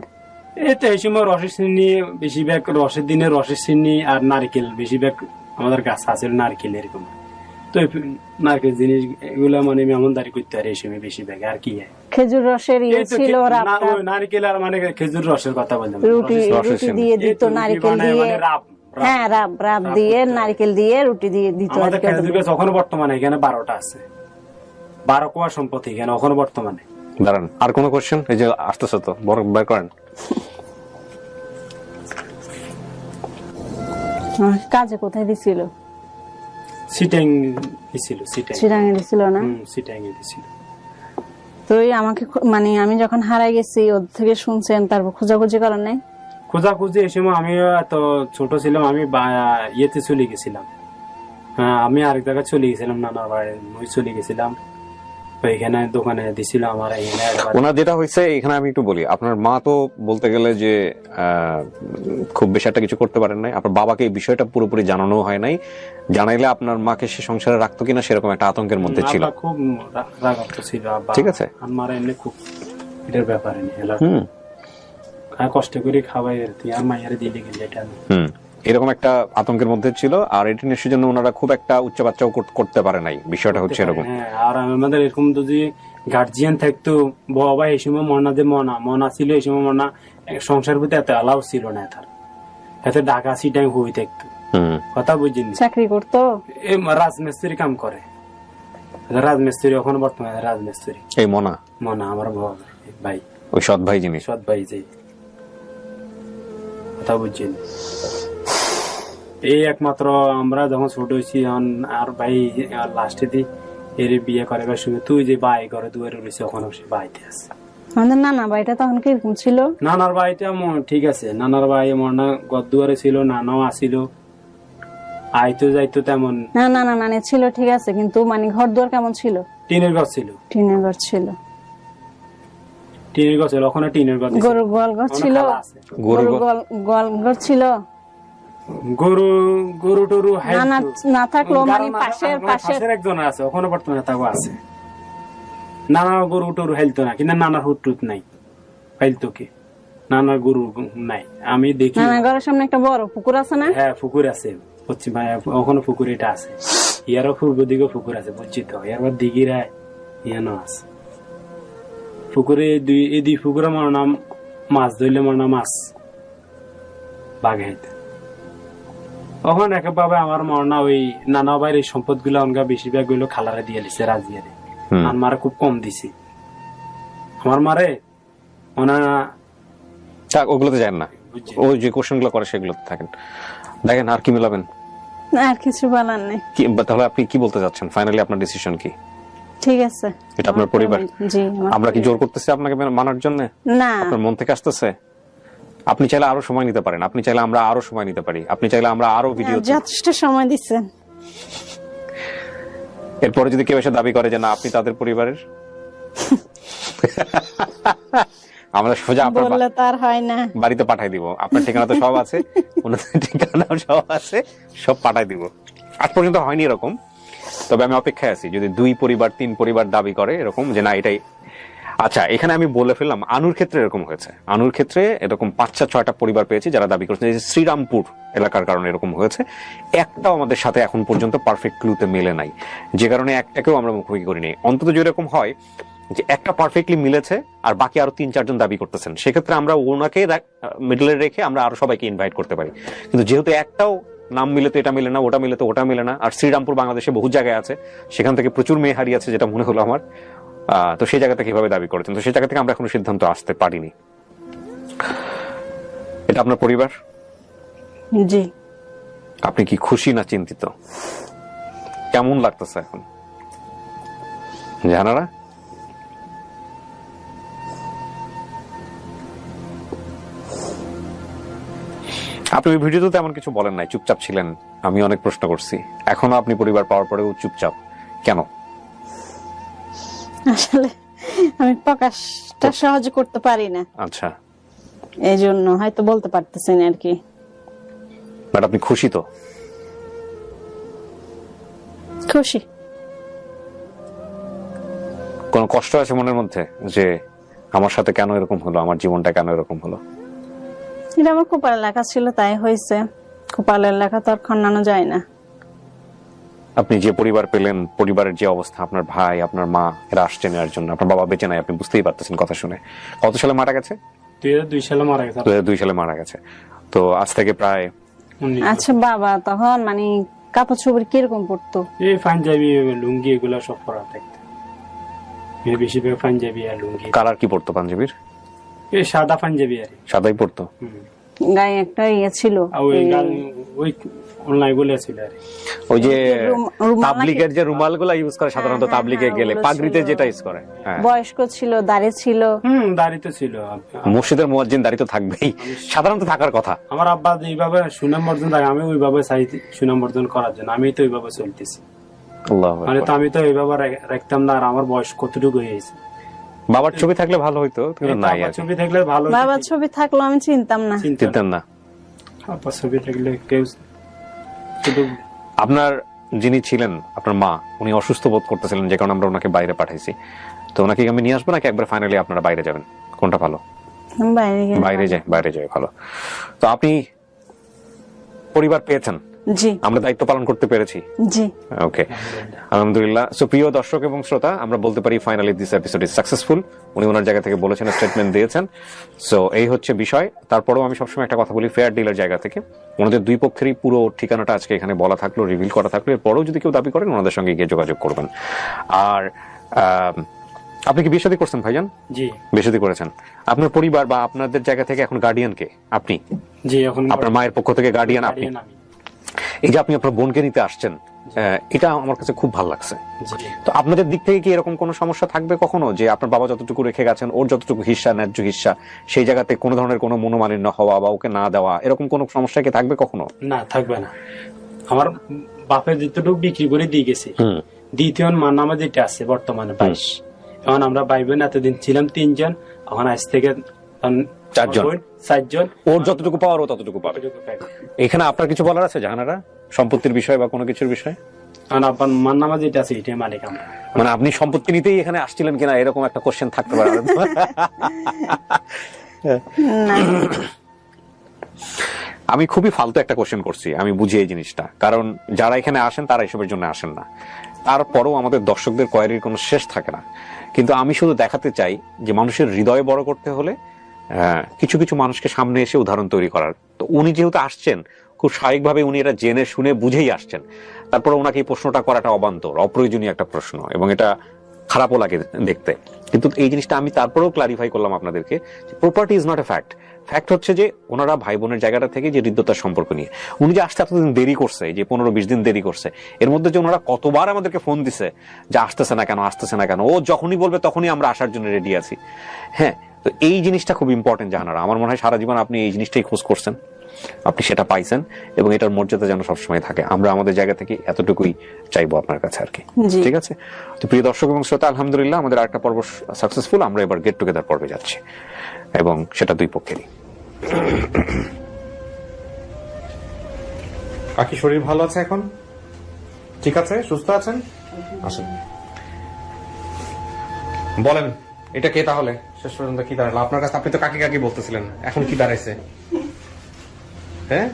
এটা এই সময় রসের চিনি, বেশিরভাগ রসের দিনে রসের চিনি আর নারকেল, বেশিরভাগ আমাদের গাছ আছে নারকেল এরকম। তো নারকেল জিনিস এগুলা মানে মেহমানদারি করতে পারে এই সময় বেশিরভাগ। আর কি খেজুর রসের ছিল, নারকেল আর মানে খেজুর রসের কথা বললাম। রুটি দিয়ে দিত নারকেল দিয়ে, হ্যাঁ রাব দিয়ে নারকেল দিয়ে রুটি দিয়ে দিত। আমাদের খেজুর গাছ ওখানে বর্তমানে এখানে 12টা আছে, 12 কোয়া সম্পত্তি এখানে ওখানে বর্তমানে। দাঁড়ান, আর কোনো কোশ্চেন? এই যে আসতেছে তো, বড় বের করেন। কাজে কোথায় দিছিল? সিটাং দিছিল, চিরাং দিছিল না? সিটাং দিছিল। তো আমাকে মানে আমি যখন হারাই গেছি ওর থেকে শুনছেন, তারপর খোঁজাখুঁজি করার নাই? খোঁজাখুঁজি এই সময় আমি এত ছোট ছিলাম, আমি ইয়েতে চলে গেছিলাম। হ্যাঁ, আমি আরেক জায়গায় চলে গেছিলাম, নানার বাড়ি চলে গেছিলাম। এখানে দোকানে দিছিল আমার। ওনার যেটা হয়েছে এখানে আমি একটু বলি, আপনার মা তো বলতে গেলে যে খুব বেশি একটা কিছু করতে পারেন নাই। আপনার বাবাকে এই বিষয়টা পুরোপুরি জানানো হয় নাই। জানাইলে আপনার মাকে সে সংসারে রাখতো কিনা সেরকম একটা আতঙ্কের মধ্যে ছিল। খুব রাগাত্ম ছিল, ঠিক আছে, আমার এমনি খুব এটার ব্যাপারে নেই। কষ্ট করে খাওয়াই আর মায়ের দিলে গেলে এটা এরকম একটা আতঙ্কের মধ্যে ছিল। আর এটি নিশ্চয় জন্য ওনারা খুব একটা উচ্চ বাচ্চাও করতে পারে নাই, বিষয়টা হচ্ছে এরকম। আর আমাদের এরকম যদি গার্জিয়ান থাকতো, বাবা এই সময় মনা যে মনা ছিল, এই সময় মনা সংসার প্রতি এত অ্যালাউ ছিল না, এত ঢাকা সিটাই হয়ে থাকতো। কথা বুঝিনি, চাকরি করতো, রাজমিস্ত্রি কাম করে, রাজমিস্ত্রি এখন বর্তমানে রাজমিস্ত্রি। এই মনা আমার ভাই, ওই সৎ ভাই জিনিস, সৎ ভাই যে। কথা বুঝছেন, এই একমাত্র আমরা যখন ছোট হয়েছি আর ভাই লাস্টে দি এর বিয়ে করার সময় তুই যে ভাই ঘরে দুয়ারে রয়েছে, ওখানে সে বাড়িতে আছে। আমাদের নানা বাড়িটা তখন কিরকম ছিল? নানার বাড়িটা ঠিক আছে, নানার বাড়ি মনে ঘর দুয়ারে ছিল, নানাও আসিল, আইতো যাইতো তেমন। না নানি ছিল ঠিক আছে, কিন্তু মানে ঘর দুয়ার কেমন ছিল? টিনের ঘর ছিল, টিনের ঘর ছিল, টিনের ঘর ছিল, ওখানে টিনের ঘর। গরুর গোয়াল ঘর ছিল, গরুর গোয়াল ঘর ছিল। গরু টরু না থাকলেও মানে পাশের একজন আছে, ওখানে বর্তমানে তাও আছে। নানা গরু টরু হেলতো না, কিন্তু নানার হুট টুট নাই, হেলতো কি নানার গরু নাই। আমি দেখি নানা ঘরের সামনে একটা বড় পুকুর আছে না? হ্যাঁ পুকুর আছে, পশ্চিম ওখানে পুকুর এটা আছে, ইয়ারও পূর্ব দিকে পুকুর আছে, বুঝছি তো। ইয়ারবার দিঘিরা ইয়ানো আছে পুকুরে, এই দুই পুকুরে মনে নাম মাছ ধরলে মনে নাম মাছ বাঘে হাইতে। ওখানে একেবারে আমার মরনা ওই নানা ভাইয়ের এই সম্পদ গুলো অনগা বেশিরভাগ গুলো খালারে দিয়ে দিছে, রাজিয়ারে। আর মারে খুব কম দিছি, আমার মারে ওগুলোতে যান না, ওই যে কোশ্চেন গুলো করে সেগুলোতে থাকেন। দেখেন আর কি মেলাবেন? আর কিছু বলার নেই। তাহলে আপনি কি বলতে চাচ্ছেন? ফাইনালি আপনার ডিসিশন কি? ঠিক আছে, এটা আপনার পরিবার। জি, আমরা কি জোর করতেছি আপনাকে মানার জন্য? না, আপনার মন থেকে আসতেছে। আপনি চাইলে আরো সময় নিতে পারেন, আপনি চাইলে আমরা আরো সময় নিতে পারি, আপনি চাইলে আমরা আরো ভিডিও। যথেষ্ট সময় দিচ্ছেন। এরপরে যদি কেউ এসে দাবি করে যে না আপনি তাদের পরিবারের, আমরা সোজা বললে তার হয় না, বাড়িতে পাঠাই দিব। আপনার ঠিকানা তো সব আছে, ওনাদের ঠিকানা সব আছে, সব পাঠাই দিব। আজ পর্যন্ত হয়নি এরকম, তবে আমি অপেক্ষায় আছি যদি 2 পরিবার 3 পরিবার দাবি করে এরকম যে না এটাই। আচ্ছা, এখানে আমি বলে ফেললাম আনুর ক্ষেত্রে এরকম হয়েছে। আনুর ক্ষেত্রে এরকম 5-6টা পরিবার পেয়েছি যারা দাবি করছেন যে শ্রীরামপুর এলাকার কারণে এরকম হয়েছে। একটাও আমাদের সাথে এখন পর্যন্ত পারফেক্ট ক্লুতে মেলে নাই, যে কারণে একটাকেও আমরা মুখোমুখি করিনি। অন্তত যদি এরকম হয় যে একটা পারফেক্টলি মিলেছে আর বাকি আরো 3-4 জন দাবি করতেছেন, সেক্ষেত্রে আমরা ওনাকে মিডলে রেখে আমরা আরো সবাইকে ইনভাইট করতে পারি। কিন্তু যেহেতু একটাও নাম মিলে তো এটা মিলে না, ওটা মিলে তো ওটা মিলে না, আর শ্রীরামপুর বাংলাদেশে বহু জায়গায় আছে, সেখান থেকে প্রচুর মেয়ে হারিয়েছে যেটা মনে হলো আমার। তো সেই জায়গাতে কিভাবে দাবি করেছেন, তো সেই জায়গা থেকে আমরা এখনো সিদ্ধান্ত আসতে পারিনি। এটা আপনার পরিবার? জি। আপনি কি খুশি না চিন্তিত? কেমন লাগতেছে এখন জানারা? আপনি ওই ভিডিওতে তেমন কিছু বলেন নাই, চুপচাপ ছিলেন। আমি অনেক প্রশ্ন করছি, এখনো আপনি পরিবার পাওয়ার পরেও চুপচাপ কেন? আসলে আমি প্রকাশটা সহজে করতে পারি না, আচ্ছা, এই জন্য হয়তো বলতে পারতেছেন আর কি। বাট আপনি খুশি তো? খুশি। কোন কষ্ট আছে মনের মধ্যে যে আমার সাথে কেন এরকম হলো, আমার জীবনটা কেন এরকম হলো? এটা আমার কপালের লেখা ছিল, তাই হয়েছে। কপালের লেখা তো আর খণ্ডানো যায় না। আপনি যে পরিবার পেলেন, পরিবারের যে অবস্থা, আপনার ভাই আপনার মা এরা আসছে নেওয়ার জন্য, আপনার বাবা বেঁচে নাই, আপনি বুঝতেই পারতেছেন কথা শুনে। কত সালে মারা গেছে? 2002 সালে মারা গেছে। 2002 সালে মারা গেছে, তো আজ থেকে প্রায়। আচ্ছা, বাবা তখন মানে কাপড় চোপড় কিরকম পড়তো? এই পাঞ্জাবি লুঙ্গি এগুলা সব পরা থাকতো, বেশিরভাগ পাঞ্জাবি আর লুঙ্গি। কালার কি পড়তো পাঞ্জাবির? এই সাদা পাঞ্জাবি আর সাদাই পড়তো। গায়ে একটা ইয়ে ছিল, ওই অনলাইন গুলো ছিল আর ওই যে তাবলিগের যে রুমাল গুলা ইউজ করে সাধারণত তাবলিগে গেলে, পাগড়িতে যেটা ইউজ করে। বয়স্ক ছিল, দাড়ি ছিল। দাড়ি তো ছিল। মসজিদের মুয়াজ্জিন দাড়ি তো থাকবেই, সাধারণত থাকার কথা। আমার আব্বা এইভাবে সুনাম অর্জন থাকে, আমি ওইভাবে চাই সুনাম অর্জন করার জন্য, আমি তো ওইভাবে চলতেছি। মানে তো আমি তো এইভাবে রাখতাম না, আর আমার বয়স কতটুকু হয়েছে। বাবার ছবি থাকলে ভালো হইতো, কিন্তু নাই। ছবি থাকলে ভালো, বাবার ছবি থাকলো আমি চিনতাম না, চিনতেন না। আব্বার ছবি থাকলে কেউ। আপনার যিনি ছিলেন আপনার মা, উনি অসুস্থ বোধ করতেছিলেন, যে কারণে আমরা ওনাকে বাইরে পাঠাইছি। তো ওনাকে আমি নিয়ে আসবো নাকি একবার ফাইনালি আপনারা বাইরে যাবেন, কোনটা ভালো? বাইরে যাই ভালো। তো আপনি পরিবার পেয়েছেন, জি আমরা দায়িত্ব পালন করতে পেরেছি। জি ওকে, আলহামদুলিল্লাহ। সো প্রিয় দর্শক এবং শ্রোতা, আমরা বলতে পারি finally this episode is successful. উনি ওনার জায়গা থেকে বলেছেন, স্টেটমেন্ট দিয়েছেন। সো এই হচ্ছে বিষয়। তারপরেও আমি সবসময় একটা কথা বলি ফেয়ার ডিলের জায়গা থেকে, ওনাদের দুই পক্ষেরই পুরো ঠিকানাটা আজকে এখানে বলা থাকলো, রিভিল করা থাকলো। এরপরেও যদি কেউ দাবি করেন ওনাদের সঙ্গে গিয়ে যোগাযোগ করবেন। আর আপনি কি বিয়ে শাদী করছেন ভাইজান? জি বিয়ে শাদী করেছেন। আপনার পরিবার বা আপনাদের জায়গা থেকে এখন গার্ডিয়ান কে? আপনি? জি, এখন আপনার মায়ের পক্ষ থেকে গার্ডিয়ান আপনি? এই যে আপনি আপনার বোনকে নিতে আসছেন, এটা আমার কাছে খুব ভালো লাগছে। তো আপনাদের দিক থেকে কি এরকম কোনো সমস্যা থাকবে কখনো, যে আপনার বাবা যতটুকু রেখে গেছেন ওর যতটুকু হিস্সা, ন্যায্য হিস্সা, সেই জায়গাতে কোনো ধরনের কোনো মনোমালিন্য হওয়া বা ওকে না দেওয়া, এরকম কোনো সমস্যা কি থাকবে কখনো? না, থাকবে না। আমার বাপের যেটুকু বিক্রি করে দিয়ে গেছি, দ্বিতীয় মার নামে যেটা আছে বর্তমানে 22। এখন আমরা ভাই বোন এতদিন ছিলাম 3 জন, এখন আজ থেকে 4 জন। ওর যতটুকু পাওয়ার ও ততটুকু পাবে। এখানে আপনার কিছু বলার আছে জাহানারা, সম্পত্তির বিষয় বা কোনো কিছুর বিষয়? এখন আপনার মার নামে যেটা আছে এটাই মালিক আমরা। মানে আপনি সম্পত্তি নিতেই এখানে আসছিলেন কিনা এরকম একটা কোশ্চেন থাকতে পারে। আমি খুবই ফালতু একটা কোশ্চেন করছি, আমি বুঝি এই জিনিসটা, কারণ যারা এখানে আসেন তারা এসবের জন্য আসেন না। তারপরও আমাদের দর্শকদের কোয়ারির কোনো শেষ থাকে না। কিন্তু আমি শুধু দেখাতে চাই যে মানুষের হৃদয় বড় করতে হলে কিছু কিছু মানুষকে সামনে এসে উদাহরণ তৈরি করার। তো উনি যেহেতু আসছেন, খুব স্বাভাবিকভাবে উনি এটা জেনে শুনে বুঝেই আসছেন। তারপরে ওনাকে এই প্রশ্নটা করাটা অবান্তর, অপ্রয়োজনীয় একটা প্রশ্ন, এবং এটা খারাপও লাগে দেখতে। কিন্তু এই জিনিসটা আমি তারপরেও ক্লারিফাই করলাম আপনাদেরকে, property is not a fact. Fact হচ্ছে যে ওনারা ভাই বোনের জায়গাটা থেকে যে হৃদ্যতার সম্পর্ক নিয়ে উনি যে আসতে এতদিন দেরি করছে, যে 15-20 দিন দেরি করছে, এর মধ্যে যে ওনারা কতবার আমাদেরকে ফোন দিছে যে আসতেছে না কেন, আসতেছে না কেন, ও যখনই বলবে তখনই আমরা আসার জন্য রেডি আছি। হ্যাঁ, তো এই জিনিসটা খুব ইম্পর্টেন্ট জাহানারা। আমার মনে হয় সারা জীবন আপনি এই জিনিসটাই খোঁজ করছেন, আপনি সেটা পাইছেন, এবং এটার মর্যাদা যেন সবসময় থাকে। আমরা আমাদের জায়গা থেকে এতটুকুই চাইবো আপনার কাছে আর কি। ঠিক আছে? তো প্রিয় দর্শক এবং শ্রোতা, আলহামদুলিল্লাহ আমাদের আরেকটা পর্ব সাকসেসফুল। আমরা এবার গেট টুগেদার পর্বে যাচ্ছি, এবং সেটা দুই পক্ষেরই। কাকি শরীর ভালো আছে এখন? ঠিক আছে? সুস্থ আছেন? আসুন বলেন, এটা কে তাহলে শেষ পর্যন্ত কি দাঁড়ালো আপনার কাছে? আপনি তো কাকি কাকি বলতেছিলেন, এখন কি দাঁড়াইছে? হ্যাঁ,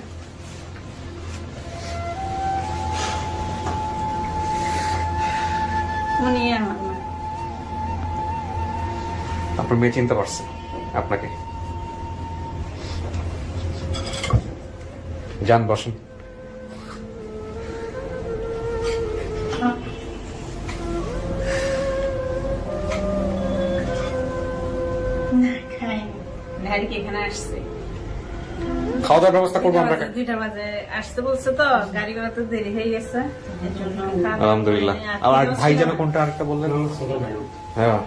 আপনার মেয়ে চিনতে পারছে আপনাকে? যান বসেন। খাওয়া দাওয়ার ব্যবস্থা করবো আমরা। 2টা বাজে আসতে বলছে, তো গাড়ি ঘোড়া তো দেরি হয়ে গেছে। আলহামদুলিল্লাহ। আর ভাই যেন কোনটা আরেকটা বললেন? হ্যাঁ,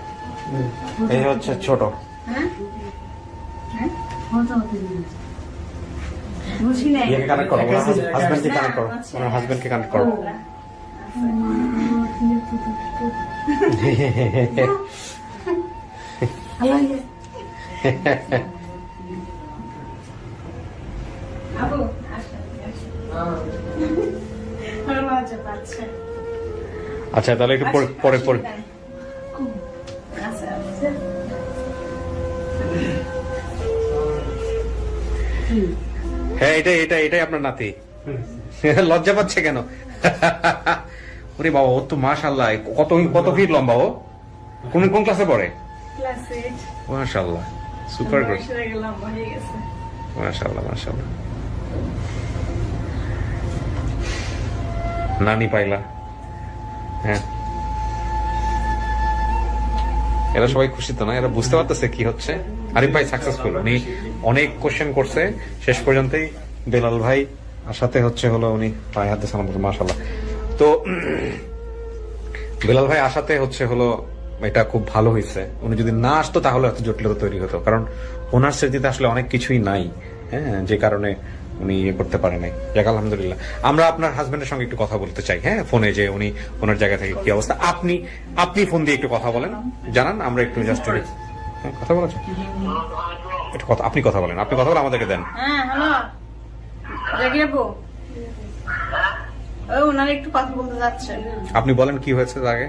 এই হচ্ছে ছোট। ইয়েকে কানেক্ট করো, হাজবেন্ডকে কানেক্ট করো, ওনার হাজবেন্ডকে কানেক্ট করো। আচ্ছা, তাহলে একটু পরে পরে হ্যাঁ, এটাই আপনার নাতি। লজ্জা পাচ্ছে কেন? ওরে বাবা, ও তো মাশাআল্লাহ কত ফিট লম্বা। ও কোন ক্লাসে পড়ে? ক্লাস 8। মাশাআল্লাহ, সুপার গুড। মাশাআল্লাহ মাশাআল্লাহ। নানি পাইলা? হ্যাঁ, এরা সবাই খুশি তো না? এরা বুঝতে পারতেছে কি হচ্ছে? আরিফ ভাই সাকসেসফুল, উনি অনেক কোশ্চেন করছে, শেষ পর্যন্তই বেলাল ভাই সাথে হলো উনি পায়ে হাতে সালাম করছে, মাশাআল্লাহ। তো বেলাল ভাই আসাতে হলো এটা খুব ভালো হয়েছে। উনি যদি না আসতো তাহলে এত জটিলতা তৈরি হতো, কারণ ওনার স্মৃতিতে আসলে অনেক কিছুই নাই, হ্যাঁ, যে কারণে উনি ইয়ে করতে পারে নাই। যাক, আলহামদুলিল্লাহ। আমরা আপনার হাজবেন্ডের সঙ্গে একটু কথা বলতে চাই, হ্যাঁ, ফোনে, যে উনি ওনার জায়গা থেকে কি অবস্থা। আপনি ফোন দিয়ে একটু কথা বলেন, জানান, আমরা একটু জাস্ট কথা বলেছেন, একটু কথা, আপনি কথা বলেন, আমাদেরকে দেন। হ্যাঁ, হ্যালো জাকির আপু, ওনার একটু কথা বলতে যাচ্ছে। আপনি বলেন কি হয়েছে, আগে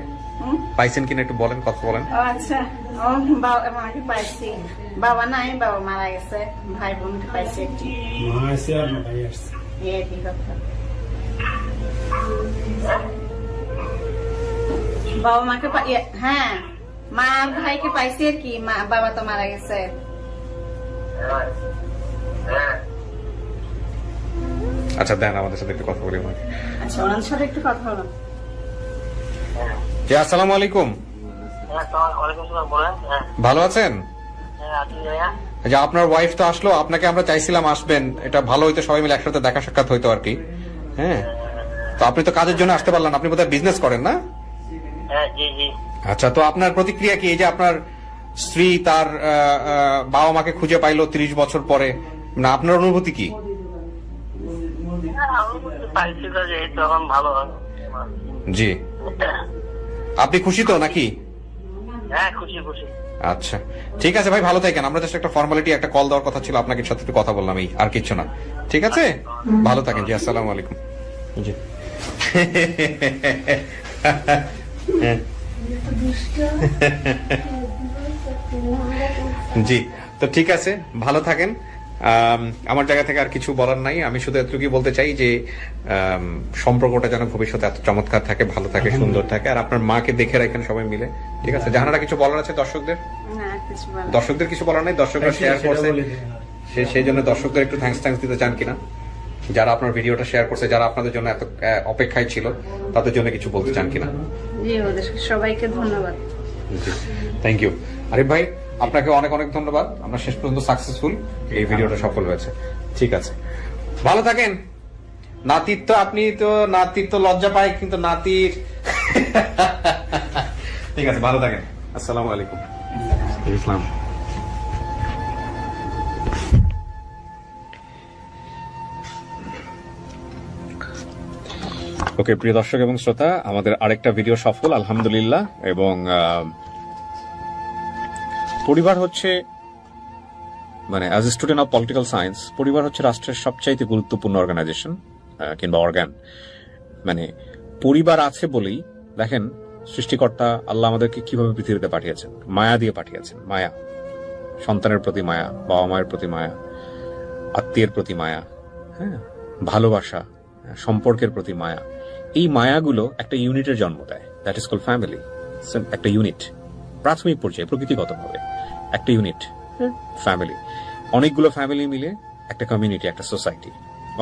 পাইছেন কিনা একটু বলেন, কথা বলেন। আচ্ছা, মাকে পাইছি, বাবা নাই, বাবা মারা গেছে, ভাই বোনকে পাইছি। বাবা মাকে হ্যাঁ, মা আর ভাইকে পাইছি আর কি, মা বাবা তো মারা গেছে। আচ্ছা দেন আমাদের সাথে একটু কথা বলি। আচ্ছা, ওনার সাথে একটু কথা বলো। জি আসসালামু আলাইকুম, ভালো আছেন? যে আপনার ওয়াইফ তো আসলো, আপনাকে আমরা চাইছিলাম আসবেন, এটা ভালো হইতো, সবাই মিলে একসাথে দেখা সাক্ষাৎ হইতো আর কি। হ্যাঁ, তো আপনি তো কাজের জন্য আসতে পারলেন, আপনি বোধহয় বিজনেস করেন না? আচ্ছা, তো আপনার প্রতিক্রিয়া কি, এই যে আপনার স্ত্রী তার বাবা মাকে খুঁজে পাইলো 30 বছর পরে, না আপনার অনুভূতি কি? জি, আপনি খুশি তো নাকি? আচ্ছা ঠিক আছে ভাই, ভালো থাকেন। আমরা জাস্ট একটা ফর্মালিটি, একটা কল দেওয়ার কথা ছিল আপনাকে, সাথে একটু কথা বললাম, এই আর কিছু না। ঠিক আছে, ভালো থাকেন। জি আসসালামু আলাইকুম। জি জি, তো ঠিক আছে, ভালো থাকেন। আমার জায়গা থেকে আর কিছু বলার নাই, আমি শুধু এতটুকুই বলতে চাই যে সম্পর্কটা যেন ভবিষ্যতে এত চমৎকার থাকে, ভালো থাকে, সুন্দর থাকে। আর আপনার মাকে দেখে রাখেন সবাই মিলে, ঠিক আছে? জাহানারা কিছু বলার আছে দর্শকদের? দর্শকদের কিছু বলার নাই, দর্শকরা শেয়ার করছে, সেই জন্য দর্শকদের একটু থ্যাঙ্কস দিতে চান কিনা, যারা আপনার ভিডিওটা শেয়ার করছে, যারা আপনাদের জন্য এত অপেক্ষায় ছিল, তাদের জন্য কিছু বলতে চান কিনা? জি, ওদের সবাইকে ধন্যবাদ। জি, থ্যাংক ইউ। আরিফ ভাই, আপনাকে অনেক অনেক ধন্যবাদ, আমরা শেষ পর্যন্ত সাকসেসফুল, এই ভিডিওটা সফল হয়েছে। ঠিক আছে, ভালো থাকেন। নাতির তো, আপনি তো নাতির তো লজ্জা পায়, কিন্তু নাতির ঠিক আছে, ভালো থাকেন। আসসালামু আলাইকুম। ইসলাম। ওকে, প্রিয় দর্শক এবং শ্রোতা, আমাদের আরেকটা ভিডিও সফল আলহামদুলিল্লাহ। এবং পরিবার হচ্ছে, মানে as a student of political science, পরিবার হচ্ছে রাষ্ট্রের সবচাইতে গুরুত্বপূর্ণ অর্গানাইজেশন কিংবা অর্গান। মানে পরিবার আছে বলেই দেখেন সৃষ্টিকর্তা আল্লাহ আমাদেরকে কিভাবে পৃথিবীতে পাঠিয়েছেন, মায়া দিয়ে পাঠিয়েছেন। মায়া, সন্তানের প্রতি মায়া, বাবা মায়ের প্রতি মায়া, আত্মীয়ের প্রতি মায়া, হ্যাঁ, ভালোবাসা, সম্পর্কের প্রতি মায়া। এই মায়াগুলো একটা ইউনিটের জন্ম দেয়, দ্যাট ইজ কল্ড ফ্যামিলি। একটা ইউনিট, প্রাথমিক পর্যায়ে প্রকৃতিগতভাবে একটা ইউনিট, ফ্যামিলি। অনেকগুলো ফ্যামিলি মিলে একটা কমিউনিটি, একটা সোসাইটি,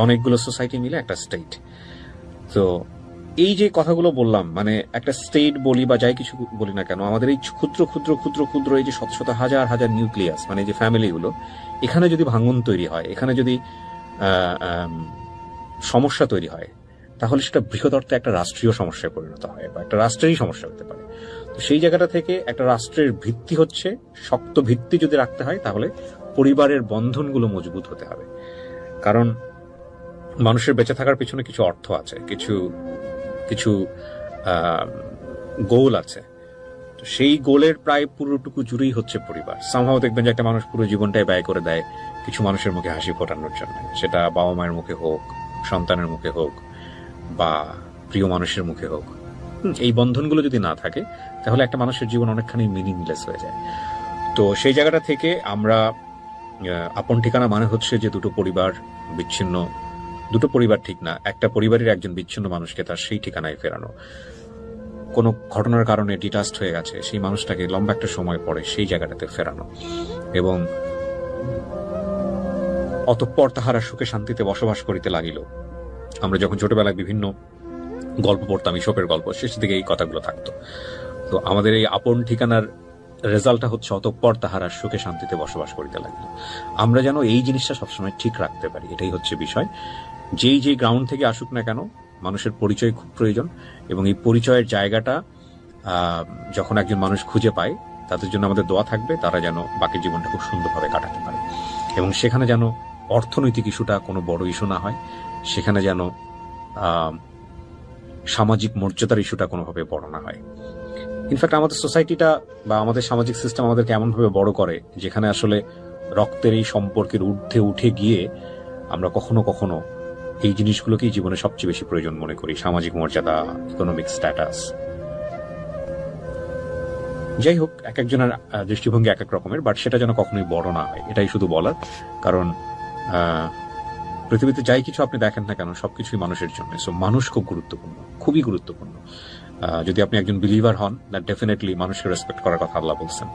অনেকগুলো সোসাইটি মিলে একটা স্টেট। তো এই যে কথাগুলো বললাম, মানে একটা স্টেট বলি বা যাই কিছু বলি না কেন, আমাদের এই ক্ষুদ্র ক্ষুদ্র ক্ষুদ্র ক্ষুদ্র এই যে শত শত হাজার হাজার নিউক্লিয়াস, মানে যে ফ্যামিলিগুলো, এখানে যদি ভাঙন তৈরি হয়, এখানে যদি সমস্যা তৈরি হয়, তাহলে সেটা বৃহৎ অর্থে একটা রাষ্ট্রীয় সমস্যায় পরিণত হয় বা একটা রাষ্ট্রেরই সমস্যা হতে পারে। তো সেই জায়গাটা থেকে একটা রাষ্ট্রের ভিত্তি হচ্ছে, শক্ত ভিত্তি যদি রাখতে হয়, তাহলে পরিবারের বন্ধনগুলো মজবুত হতে হবে। কারণ মানুষের বেঁচে থাকার পিছনে কিছু অর্থ আছে, কিছু কিছু গোল আছে। তো সেই গোলের প্রায় পুরোটুকু জুড়েই হচ্ছে পরিবার। সামহাও দেখবেন যে একটা মানুষ পুরো জীবনটাই ব্যয় করে দেয় কিছু মানুষের মুখে হাসি ফোটানোর জন্য, সেটা বাবা মায়ের মুখে হোক, সন্তানের মুখে হোক, বা প্রিয় মানুষের মুখে হোক। এই বন্ধনগুলো যদি না থাকে, তাহলে একটা মানুষের জীবন অনেকখানি মিনিংলেস হয়ে যায়। তো সেই জায়গাটা থেকে আমরা, আপন ঠিকানা মানে হচ্ছে যে দুটো পরিবার বিচ্ছিন্ন, দুটো পরিবার ঠিক না, একটা পরিবারের একজন বিচ্ছিন্ন মানুষকে তার সেই ঠিকানায় ফেরানো। কোনো ঘটনার কারণে ডিটাচড হয়ে গেছে সেই মানুষটাকে লম্বা একটা সময় পরে সেই জায়গাটাতে ফেরানো, এবং অতঃপর তাহারা সুখে শান্তিতে বসবাস করিতে লাগিল। আমরা যখন ছোটবেলায় বিভিন্ন গল্প পড়তাম, ইসপের গল্প, শেষ দিকে এই কথাগুলো থাকতো। তো আমাদের এই আপন ঠিকানার রেজাল্টটা হচ্ছে অতঃপর তাহারা সুখে শান্তিতে বসবাস করিতে লাগিল। আমরা যেন এই জিনিসটা সবসময় ঠিক রাখতে পারি, এটাই হচ্ছে বিষয়। যেই গ্রাউন্ড থেকে আসুক না কেন, মানুষের পরিচয় খুব প্রয়োজন, এবং এই পরিচয়ের জায়গাটা যখন একজন মানুষ খুঁজে পায়, তাদের জন্য আমাদের দোয়া থাকবে, তারা যেন বাকি জীবনটা খুব সুন্দরভাবে কাটাতে পারে। এবং সেখানে যেন অর্থনৈতিক ইস্যুটা কোনো বড় ইস্যু না হয়, সেখানে যেন সামাজিক মর্যাদার ইস্যুটা কোনোভাবে বড় না হয়। ইনফ্যাক্ট আমাদের সোসাইটিটা বা আমাদের সামাজিক সিস্টেম আমাদেরকে এমনভাবে বড় করে, যেখানে আসলে রক্তের এই সম্পর্কের ঊর্ধ্বে উঠে গিয়ে আমরা কখনো কখনো এই জিনিসগুলোকেই জীবনে সবচেয়ে বেশি প্রয়োজন মনে করি, সামাজিক মর্যাদা, ইকোনমিক স্ট্যাটাস। যাই হোক, এক একজনের দৃষ্টিভঙ্গি এক এক রকমের, বাট সেটা যেন কখনোই বড় না হয়, এটাই শুধু বলার। কারণ পৃথিবীতে যাই কিছু আপনি দেখেন না কেন সবকিছুই মানুষের জন্য। সো মানুষ খুব গুরুত্বপূর্ণ, খুবই গুরুত্বপূর্ণ। যদি আপনি একজন বিলিভার হন, দ্যাট ডেফিনেটলি মানুষকে রেসপেক্ট করার কথা আল্লাহ বলছেন।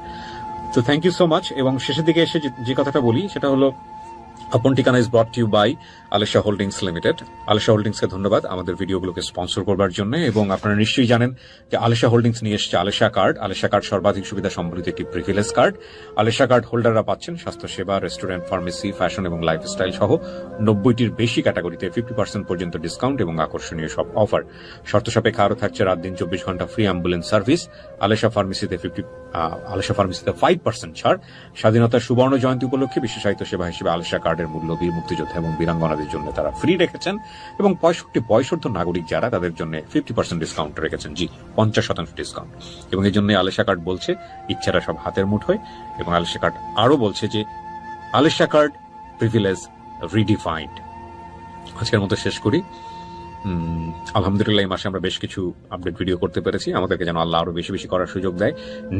তো থ্যাংক ইউ সো মাচ। এবং শেষের দিকে এসে যে কথাটা বলি সেটা হলো, Apon Thikana is brought you by Alesha holdings limited. Alesha হোল্ডিংসকে ধন্যবাদ আমাদের ভিডিওগুলোকে স্পন্সর করবার জন্য। এবং আপনারা নিশ্চয়ই জানেন যে আলেশা হোল্ডিংস নিয়ে এসেছে আলেশা কার্ড। আলেশা কার্ড সর্বাধিক সুবিধা সম্বলিত একটি প্রিভিলেজ কার্ড। আলেশা কার্ড হোল্ডাররা পাচ্ছেন স্বাস্থ্যসেবা, রেস্টুরেন্ট, ফার্মেসি, ফ্যাশন এবং লাইফস্টাইল সহ 90টির বেশি ক্যাটাগরিতে 50% পর্যন্ত ডিসকাউন্ট এবং আকর্ষণীয় সব অফার। শর্ত সাপেক্ষে আরো থাকছে রাত দিন 24 ঘন্টা ফ্রি অ্যাম্বুলেন্স সার্ভিস। আলেশা ফার্মেসিতে 5% ছাড়। স্বাধীনতার সুবর্ণ জয়ন্তী উপলক্ষে বিশেষায়িত সেবা হিসেবে আলেশা কার্ডের মূল্য বীর মুক্তিযোদ্ধা এবং বীরাঙ্গনাদের জন্য তারা ফ্রি রেখেছেন। এবং 65 বয়সোর্ধ্ব নাগরিক যারা, তাদের জন্য 50% ডিসকাউন্ট রেখেছেন। জি, 50% ডিসকাউন্ট। এবং এই জন্য আলেশা কার্ড বলছে ইচ্ছারা সব হাতের মুঠোয়। এবং আলেশা কার্ড আরো বলছে যে আলেশা কার্ড প্রিভিলেজ রিডিফাইন্ড। আজকের মতো শেষ করি। আলহামদুলিল্লাহ এই মাসে আমরা বেশ কিছু আপডেট ভিডিও করতে পেরেছি। আমাদেরকে যেন আল্লাহ আরো বেশি বেশি করার সুযোগ দেয়,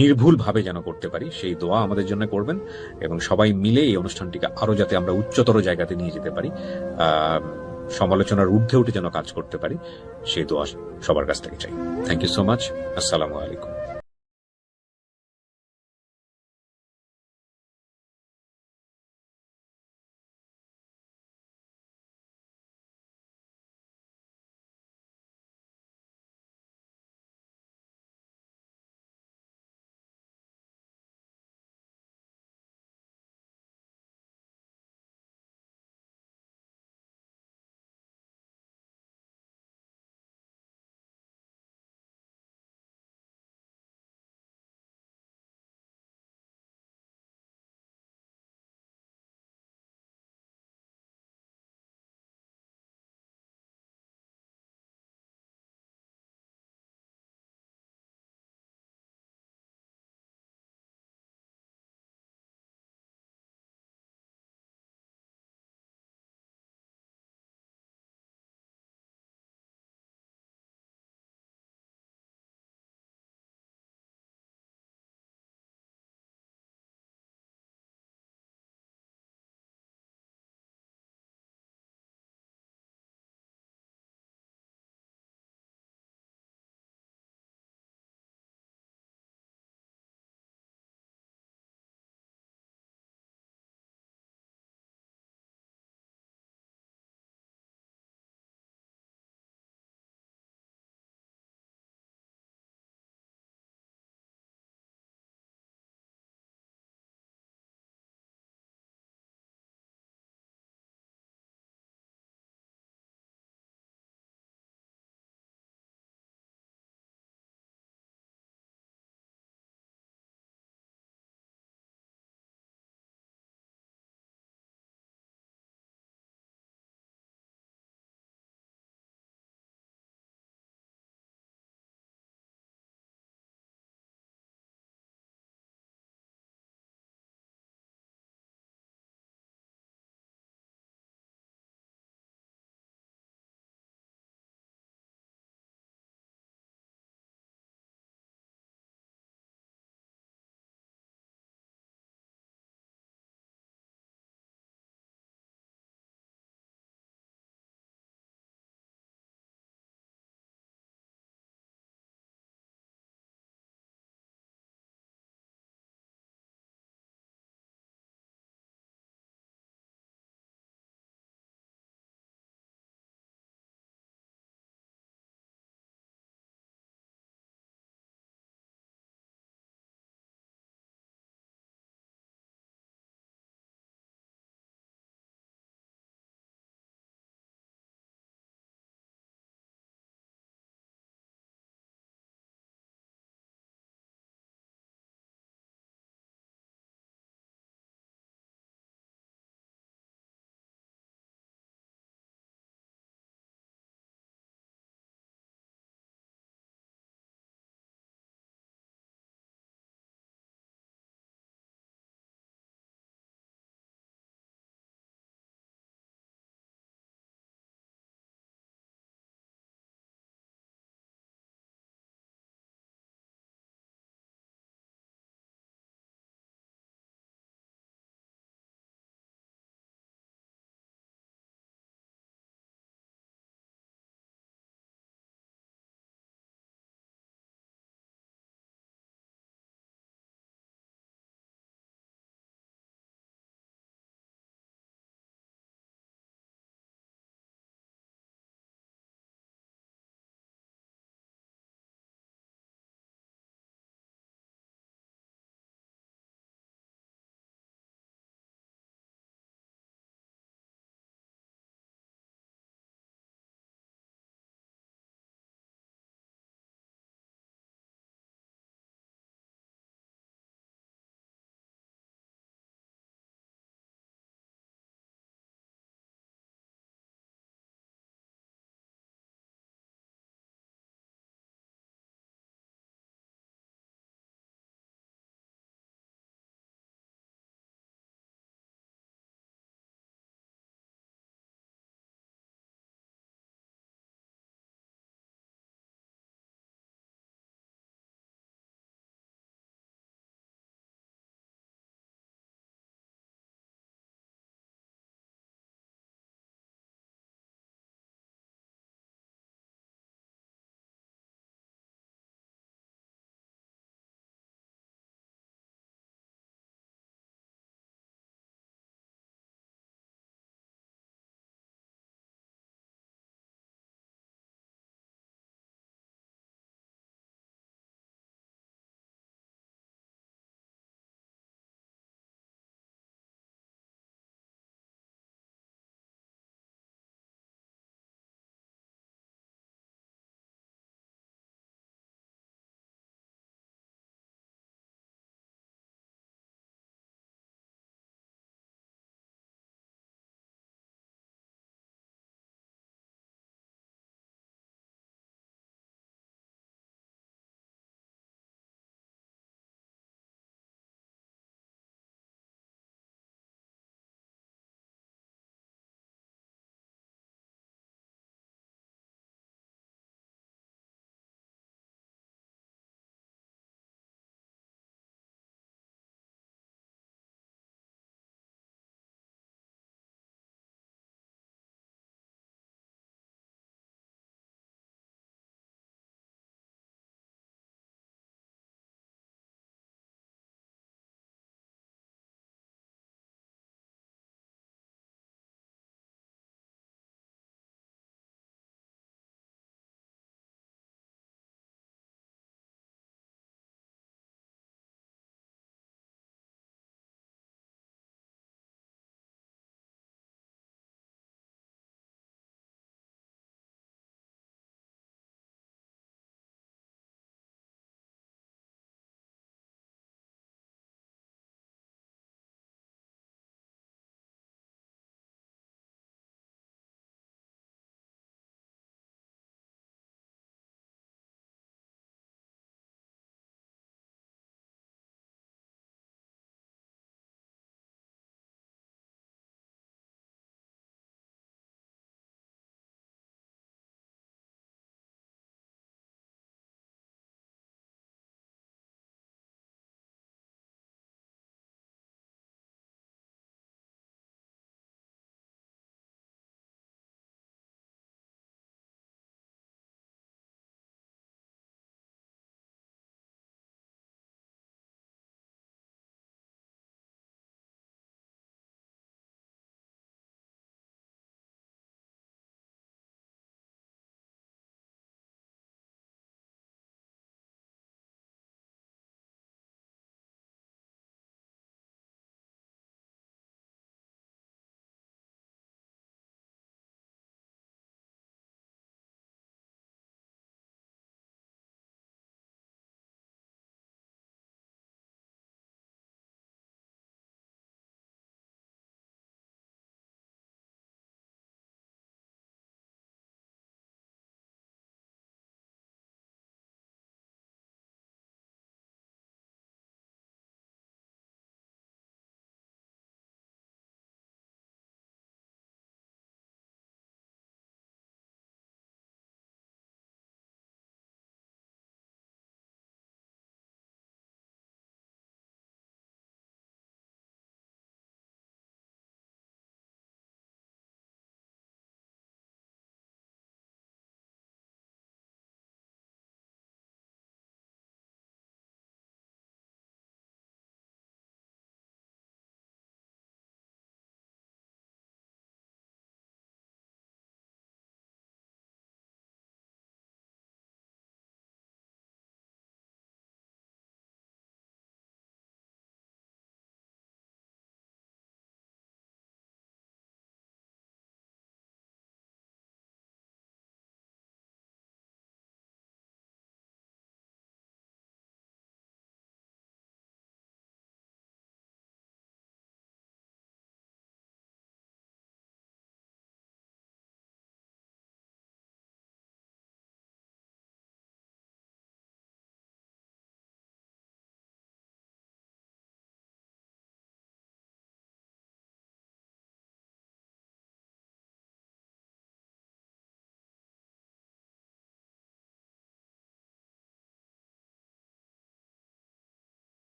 নির্ভুল ভাবে যেন করতে পারি, সেই দোয়া আমাদের জন্য করবেন। এবং সবাই মিলে এই অনুষ্ঠানটিকে আরো যাতে আমরা উচ্চতর জায়গাতে নিয়ে যেতে পারি, সমালোচনার ঊর্ধ্বে উঠে যেন কাজ করতে পারি, সেই দোয়া সবার কাছ থেকে চাই। Thank you so much. আসসালামু আলাইকুম।